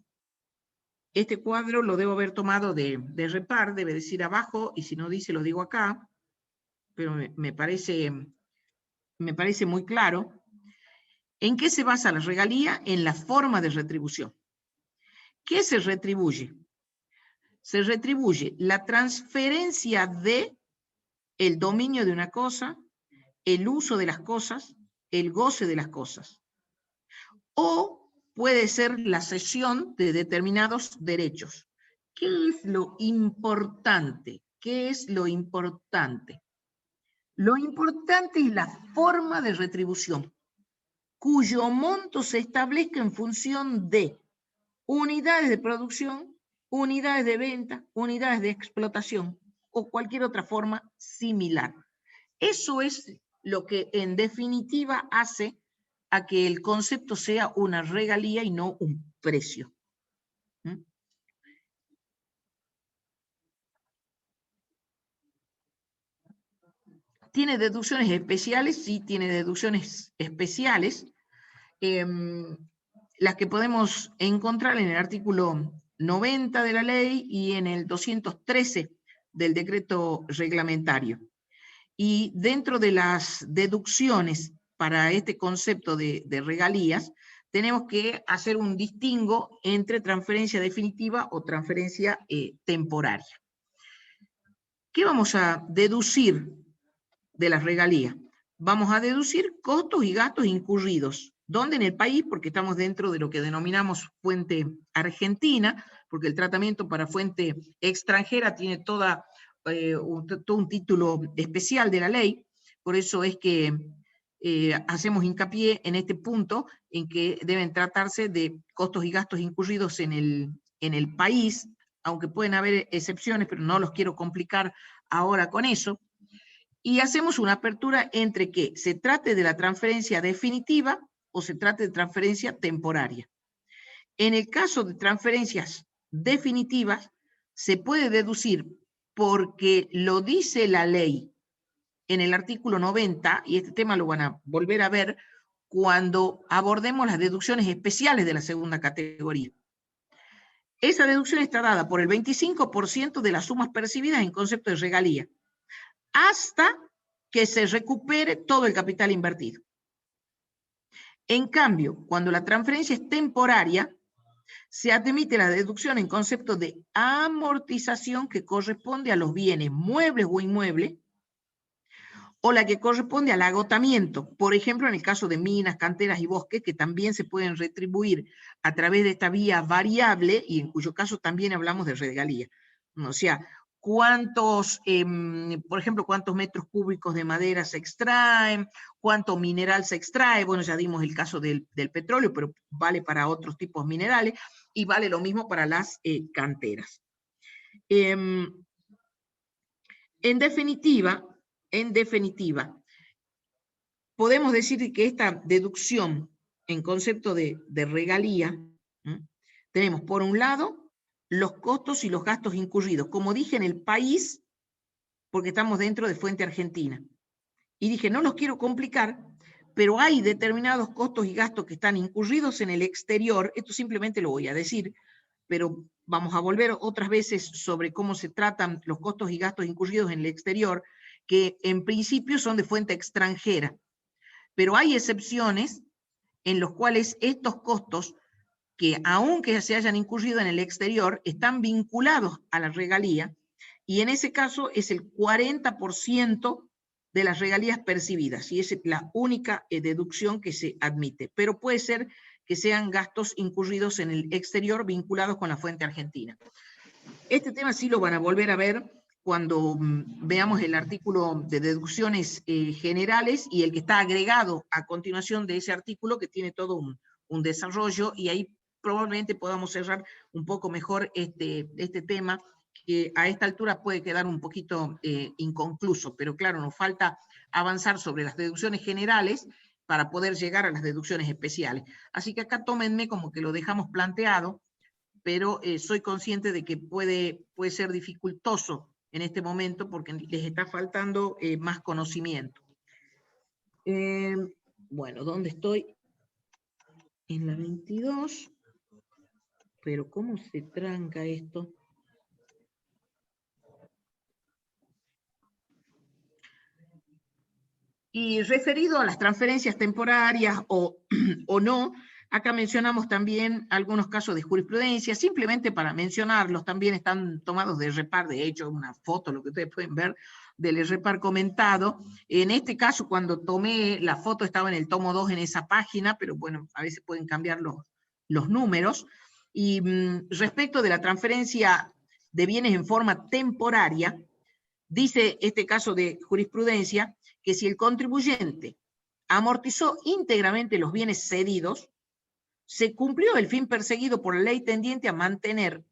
este cuadro lo debo haber tomado de Repar, debe decir abajo, y si no dice lo digo acá, pero me parece muy claro. ¿En qué se basa la regalía? En la forma de retribución. ¿Qué se retribuye? Se retribuye la transferencia de el dominio de una cosa, el uso de las cosas, el goce de las cosas. O puede ser la cesión de determinados derechos. ¿Qué es lo importante? ¿Qué es lo importante? Lo importante es la forma de retribución, cuyo monto se establezca en función de unidades de producción, unidades de venta, unidades de explotación o cualquier otra forma similar. Eso es lo que en definitiva hace a que el concepto sea una regalía y no un precio. ¿Tiene deducciones especiales? Sí, tiene deducciones especiales, las que podemos encontrar en el artículo 90 de la ley y en el 213 del decreto reglamentario. Y dentro de las deducciones para este concepto de regalías, tenemos que hacer un distingo entre transferencia definitiva o transferencia temporaria. ¿Qué vamos a deducir de las regalías? Vamos a deducir costos y gastos incurridos. ¿Dónde? En el país, porque estamos dentro de lo que denominamos fuente argentina, porque el tratamiento para fuente extranjera tiene todo un título especial de la ley. Por eso es que hacemos hincapié en este punto, en que deben tratarse de costos y gastos incurridos en el país, aunque pueden haber excepciones, pero no los quiero complicar ahora con eso. Y hacemos una apertura entre que se trate de la transferencia definitiva o se trate de transferencia temporaria. En el caso de transferencias definitivas, se puede deducir, porque lo dice la ley en el artículo 90, y este tema lo van a volver a ver cuando abordemos las deducciones especiales de la segunda categoría. Esa deducción está dada por el 25% de las sumas percibidas en concepto de regalía, hasta que se recupere todo el capital invertido. En cambio, cuando la transferencia es temporaria, se admite la deducción en concepto de amortización que corresponde a los bienes muebles o inmuebles, o la que corresponde al agotamiento, por ejemplo, en el caso de minas, canteras y bosques, que también se pueden retribuir a través de esta vía variable, y en cuyo caso también hablamos de regalía. O sea, cuántos, por ejemplo, cuántos metros cúbicos de madera se extraen, cuánto mineral se extrae. Bueno, ya dimos el caso del petróleo, pero vale para otros tipos minerales, y vale lo mismo para las canteras. En definitiva, podemos decir que esta deducción en concepto de regalía, tenemos por un lado los costos y los gastos incurridos, como dije, en el país, porque estamos dentro de fuente argentina. Y dije, no los quiero complicar, pero hay determinados costos y gastos que están incurridos en el exterior, esto simplemente lo voy a decir, pero vamos a volver otras veces sobre cómo se tratan los costos y gastos incurridos en el exterior, que en principio son de fuente extranjera, pero hay excepciones en los cuales estos costos, que aunque se hayan incurrido en el exterior, están vinculados a la regalía, y en ese caso es el 40% de las regalías percibidas, y es la única deducción que se admite, pero puede ser que sean gastos incurridos en el exterior vinculados con la fuente argentina. Este tema sí lo van a volver a ver cuando veamos el artículo de deducciones generales y el que está agregado a continuación de ese artículo, que tiene todo un desarrollo, y ahí probablemente podamos cerrar un poco mejor este tema, que a esta altura puede quedar un poquito inconcluso, pero claro, nos falta avanzar sobre las deducciones generales para poder llegar a las deducciones especiales. Así que acá tómenme como que lo dejamos planteado, pero soy consciente de que puede ser dificultoso en este momento porque les está faltando más conocimiento. Bueno, ¿dónde estoy? En la 22. Pero ¿cómo se tranca esto? Y referido a las transferencias temporarias o no, acá mencionamos también algunos casos de jurisprudencia, simplemente para mencionarlos, también están tomados de REPAR, de hecho, una foto, lo que ustedes pueden ver, del REPAR comentado. En este caso, cuando tomé la foto, estaba en el tomo 2 en esa página, pero bueno, a veces pueden cambiar los números. Y respecto de la transferencia de bienes en forma temporaria, dice este caso de jurisprudencia que si el contribuyente amortizó íntegramente los bienes cedidos, se cumplió el fin perseguido por la ley tendiente a mantener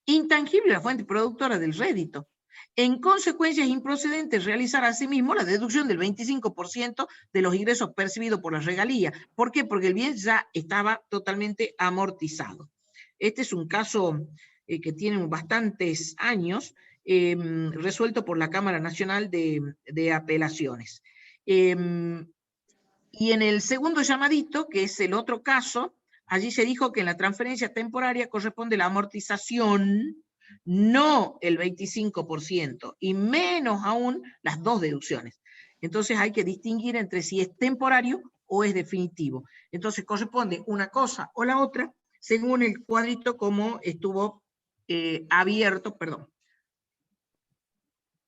intangible la fuente productora del rédito. En consecuencia, es improcedente realizar asimismo la deducción del 25% de los ingresos percibidos por la regalía. ¿Por qué? Porque el bien ya estaba totalmente amortizado. Este es un caso que tiene bastantes años, resuelto por la Cámara Nacional de Apelaciones. Y en el segundo llamadito, que es el otro caso, allí se dijo que en la transferencia temporaria corresponde la amortización, no el 25%, y menos aún las dos deducciones. Entonces hay que distinguir entre si es temporario o es definitivo. Entonces corresponde una cosa o la otra, según el cuadrito como estuvo abierto, perdón.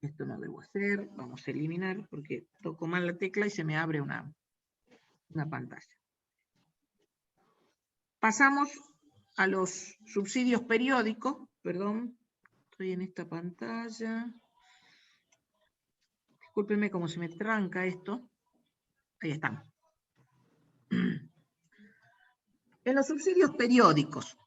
Esto no debo hacer, vamos a eliminar porque toco mal la tecla y se me abre una pantalla. Pasamos a los subsidios periódicos, perdón, estoy en esta pantalla. Discúlpenme cómo se me tranca esto. Ahí estamos. En los subsidios periódicos,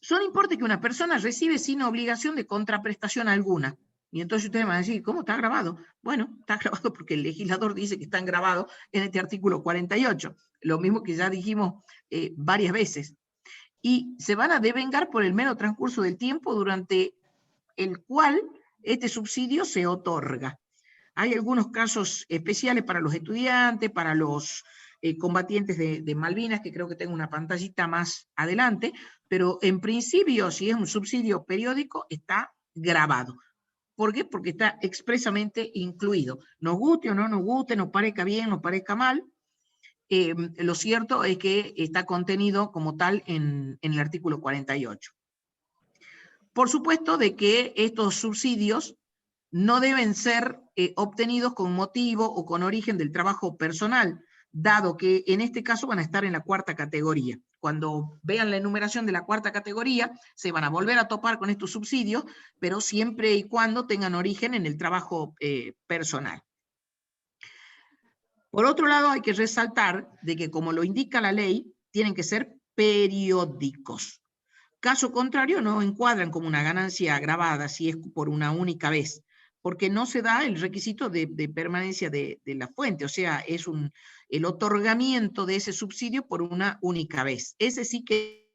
son importes que una persona recibe sin obligación de contraprestación alguna. Y entonces ustedes van a decir, ¿cómo está grabado? Bueno, está grabado porque el legislador dice que están grabados en este artículo 48, lo mismo que ya dijimos varias veces. Y se van a devengar por el mero transcurso del tiempo durante el cual este subsidio se otorga. Hay algunos casos especiales para los estudiantes, para los combatientes de Malvinas, que creo que tengo una pantallita más adelante, pero en principio, si es un subsidio periódico, está grabado. ¿Por qué? Porque está expresamente incluido. Nos guste o no nos guste, nos parezca bien, nos parezca mal, lo cierto es que está contenido como tal en el artículo 48. Por supuesto de que estos subsidios no deben ser obtenidos con motivo o con origen del trabajo personal, dado que en este caso van a estar en la cuarta categoría. Cuando vean la enumeración de la cuarta categoría, se van a volver a topar con estos subsidios, pero siempre y cuando tengan origen en el trabajo personal. Por otro lado, hay que resaltar de que, como lo indica la ley, tienen que ser periódicos. Caso contrario, no encuadran como una ganancia agravada si es por una única vez, porque no se da el requisito de permanencia de la fuente, o sea, es el otorgamiento de ese subsidio por una única vez. Ese sí que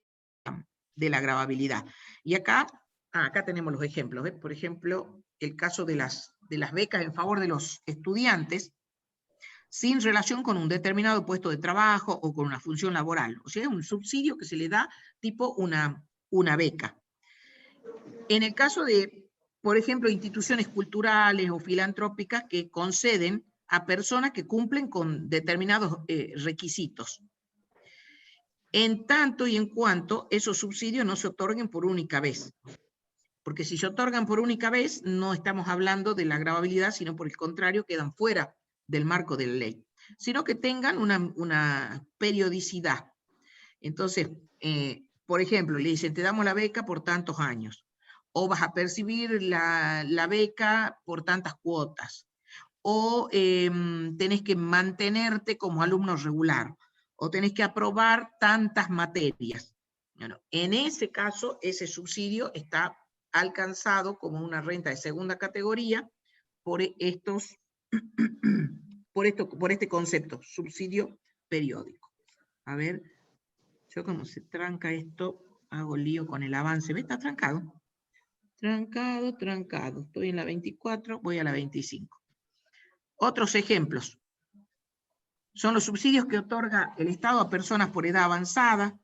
es de la gravabilidad. Y acá tenemos los ejemplos. ¿Ves? Por ejemplo, el caso de las becas en favor de los estudiantes. sin relación con un determinado puesto de trabajo o con una función laboral. O sea, es un subsidio que se le da tipo una beca. En el caso de, por ejemplo, instituciones culturales o filantrópicas que conceden a personas que cumplen con determinados requisitos. En tanto y en cuanto esos subsidios no se otorguen por única vez. Porque si se otorgan por única vez, no estamos hablando de la gravabilidad, sino por el contrario, quedan fuera del marco de la ley. Sino que tengan una periodicidad. Entonces, por ejemplo, le dicen, te damos la beca por tantos años. O vas a percibir la beca por tantas cuotas. O tenés que mantenerte como alumno regular. O tenés que aprobar tantas materias. Bueno, en ese caso, ese subsidio está alcanzado como una renta de segunda categoría por este concepto, subsidio periódico. A ver, yo como se tranca esto, hago lío con el avance. ¿Ve? Está trancado. Trancado, trancado. Estoy en la 24, voy a la 25. Otros ejemplos. Son los subsidios que otorga el Estado a personas por edad avanzada,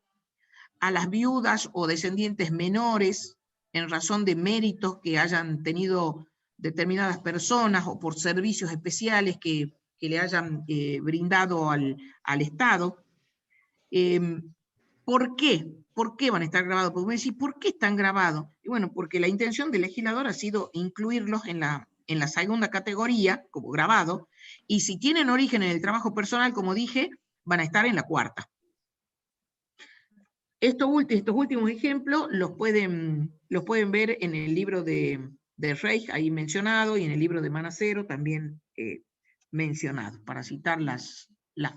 a las viudas o descendientes menores, en razón de méritos que hayan tenido determinadas personas o por servicios especiales que le hayan brindado al Estado. ¿Por qué? ¿Por qué van a estar grabados? Porque me decís, ¿por qué están grabados? Y bueno, porque la intención del legislador ha sido incluirlos en la segunda categoría, como grabado, y si tienen origen en el trabajo personal, como dije, van a estar en la cuarta. Estos últimos ejemplos los pueden ver en el libro de Reich, ahí mencionado, y en el libro de Manacero también mencionado, para citar las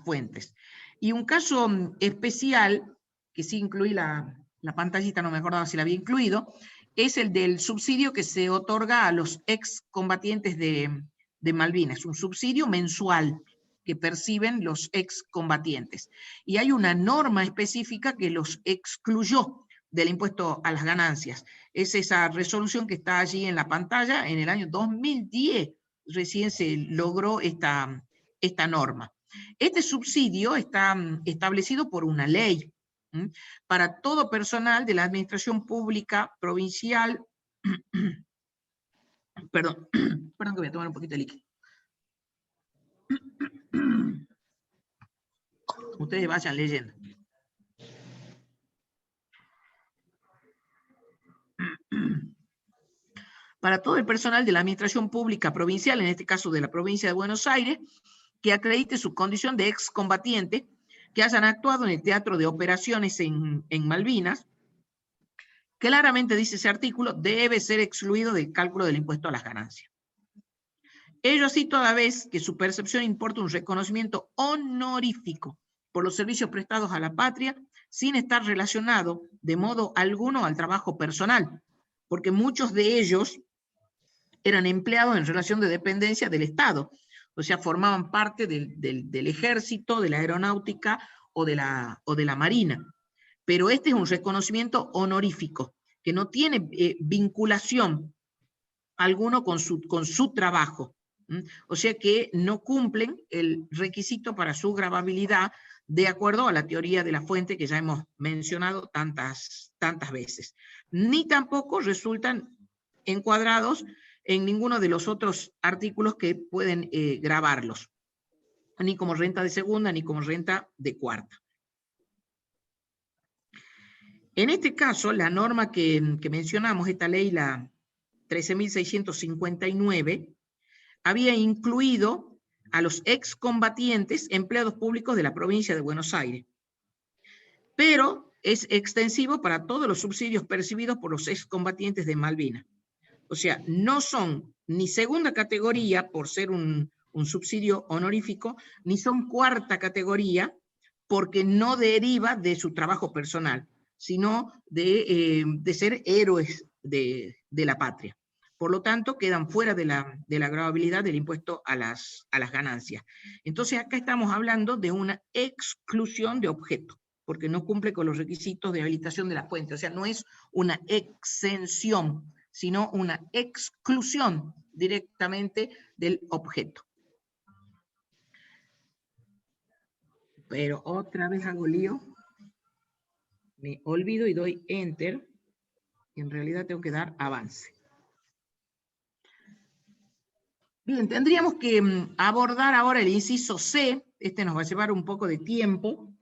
fuentes. Y un caso especial, que sí incluí la pantallita, no me acordaba si la había incluido, es el del subsidio que se otorga a los excombatientes de Malvinas, un subsidio mensual que perciben los excombatientes. Y hay una norma específica que los excluyó del impuesto a las ganancias. Es esa resolución que está allí en la pantalla. En el año 2010 recién se logró esta norma. Este subsidio está establecido por una ley para todo personal de la administración pública provincial. Perdón que voy a tomar un poquito de líquido. Ustedes vayan leyendo. Para todo el personal de la administración pública provincial, en este caso de la provincia de Buenos Aires, que acredite su condición de excombatiente, que hayan actuado en el teatro de operaciones en Malvinas, claramente dice ese artículo, debe ser excluido del cálculo del impuesto a las ganancias. Ello así toda vez que su percepción importa un reconocimiento honorífico por los servicios prestados a la patria, sin estar relacionado de modo alguno al trabajo personal, porque muchos de ellos eran empleados en relación de dependencia del Estado, o sea, formaban parte del ejército, de la aeronáutica o de la marina. Pero este es un reconocimiento honorífico, que no tiene vinculación alguno con su trabajo. O sea que no cumplen el requisito para su gravabilidad de acuerdo a la teoría de la fuente que ya hemos mencionado tantas veces. Ni tampoco resultan encuadrados en ninguno de los otros artículos que pueden gravarlos, ni como renta de segunda, ni como renta de cuarta. En este caso, la norma que mencionamos, esta ley, la 13.659, había incluido a los excombatientes empleados públicos de la provincia de Buenos Aires. Pero es extensivo para todos los subsidios percibidos por los excombatientes de Malvinas. O sea, no son ni segunda categoría por ser un subsidio honorífico, ni son cuarta categoría porque no deriva de su trabajo personal, sino de ser héroes de la patria. Por lo tanto, quedan fuera de la gravabilidad del impuesto a las ganancias. Entonces, acá estamos hablando de una exclusión de objeto, porque no cumple con los requisitos de habilitación de la fuente. O sea, no es una exención, sino una exclusión directamente del objeto. pero otra vez hago lío. Me olvido y doy Enter. Y en realidad tengo que dar avance. Bien, tendríamos que abordar ahora el inciso C. Este nos va a llevar un poco de tiempo.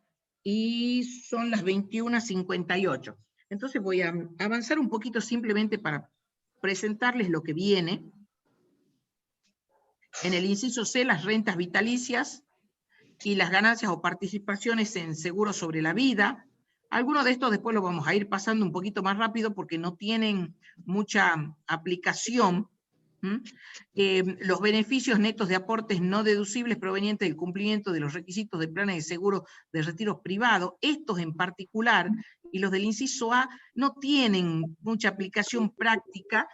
Y son las 21:58. Entonces voy a avanzar un poquito simplemente para presentarles lo que viene. En el inciso C, las rentas vitalicias y las ganancias o participaciones en seguros sobre la vida. Algunos de estos después los vamos a ir pasando un poquito más rápido porque no tienen mucha aplicación. Los beneficios netos de aportes no deducibles provenientes del cumplimiento de los requisitos de planes de seguro de retiro privado, estos en particular, y los del inciso A, no tienen mucha aplicación práctica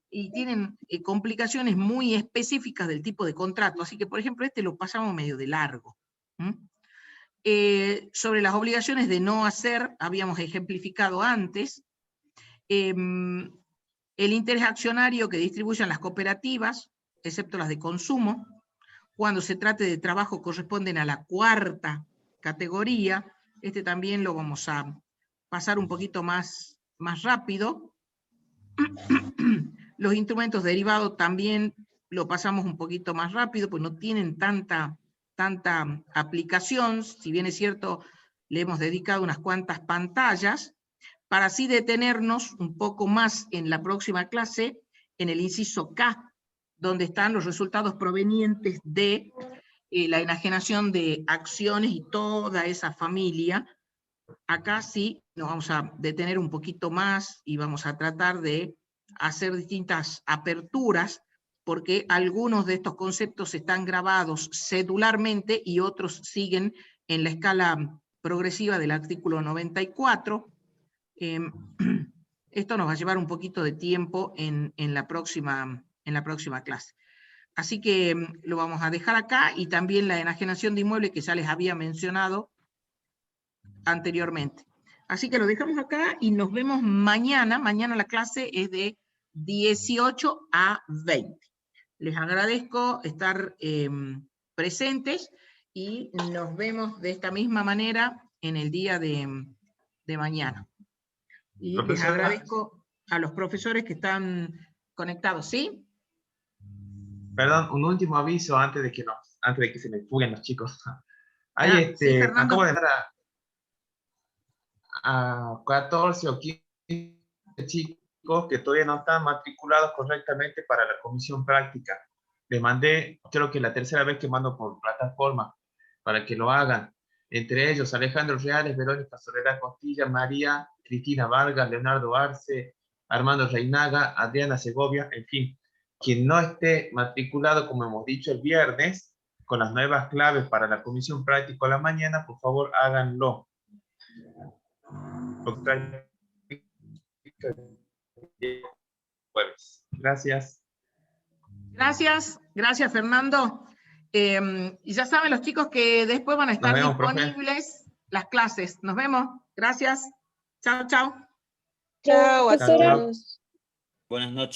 y tienen complicaciones muy específicas del tipo de contrato, así que por ejemplo este lo pasamos medio de largo. Sobre las obligaciones de no hacer, habíamos ejemplificado antes, el interés accionario que distribuyen las cooperativas, excepto las de consumo, cuando se trate de trabajo corresponden a la cuarta categoría. Este también lo vamos a pasar un poquito más rápido. Los instrumentos derivados también lo pasamos un poquito más rápido, pues no tienen tanta aplicación, si bien es cierto, le hemos dedicado unas cuantas pantallas, para así detenernos un poco más en la próxima clase, en el inciso K, donde están los resultados provenientes de la enajenación de acciones y toda esa familia. Acá sí nos vamos a detener un poquito más y vamos a tratar de hacer distintas aperturas, porque algunos de estos conceptos están grabados cedularmente y otros siguen en la escala progresiva del artículo 94. Esto nos va a llevar un poquito de tiempo en la próxima clase. Así que lo vamos a dejar acá, y también la enajenación de inmuebles que ya les había mencionado anteriormente. Así que lo dejamos acá y nos vemos mañana. Mañana la clase es de 18 a 20. Les agradezco estar presentes y nos vemos de esta misma manera en el día de mañana. Y les agradezco a los profesores que están conectados, ¿sí? Perdón, un último aviso antes de que se me fuguen los chicos. Sí, Fernando. Acabo de dar a 14 o 15 chicos que todavía no están matriculados correctamente para la comisión práctica. Les mandé, creo que la tercera vez que mando por plataforma para que lo hagan. Entre ellos, Alejandro Reales, Verónica Soledad Costilla, María Cristina Vargas, Leonardo Arce, Armando Reinaga, Adriana Segovia, en fin. Quien no esté matriculado, como hemos dicho el viernes, con las nuevas claves para la comisión práctica a la mañana, por favor háganlo. Gracias. Gracias Fernando. Y ya saben los chicos que después van a estar disponibles las clases. Nos vemos. Gracias. Chao, chao. Chao, a todos. Buenas noches.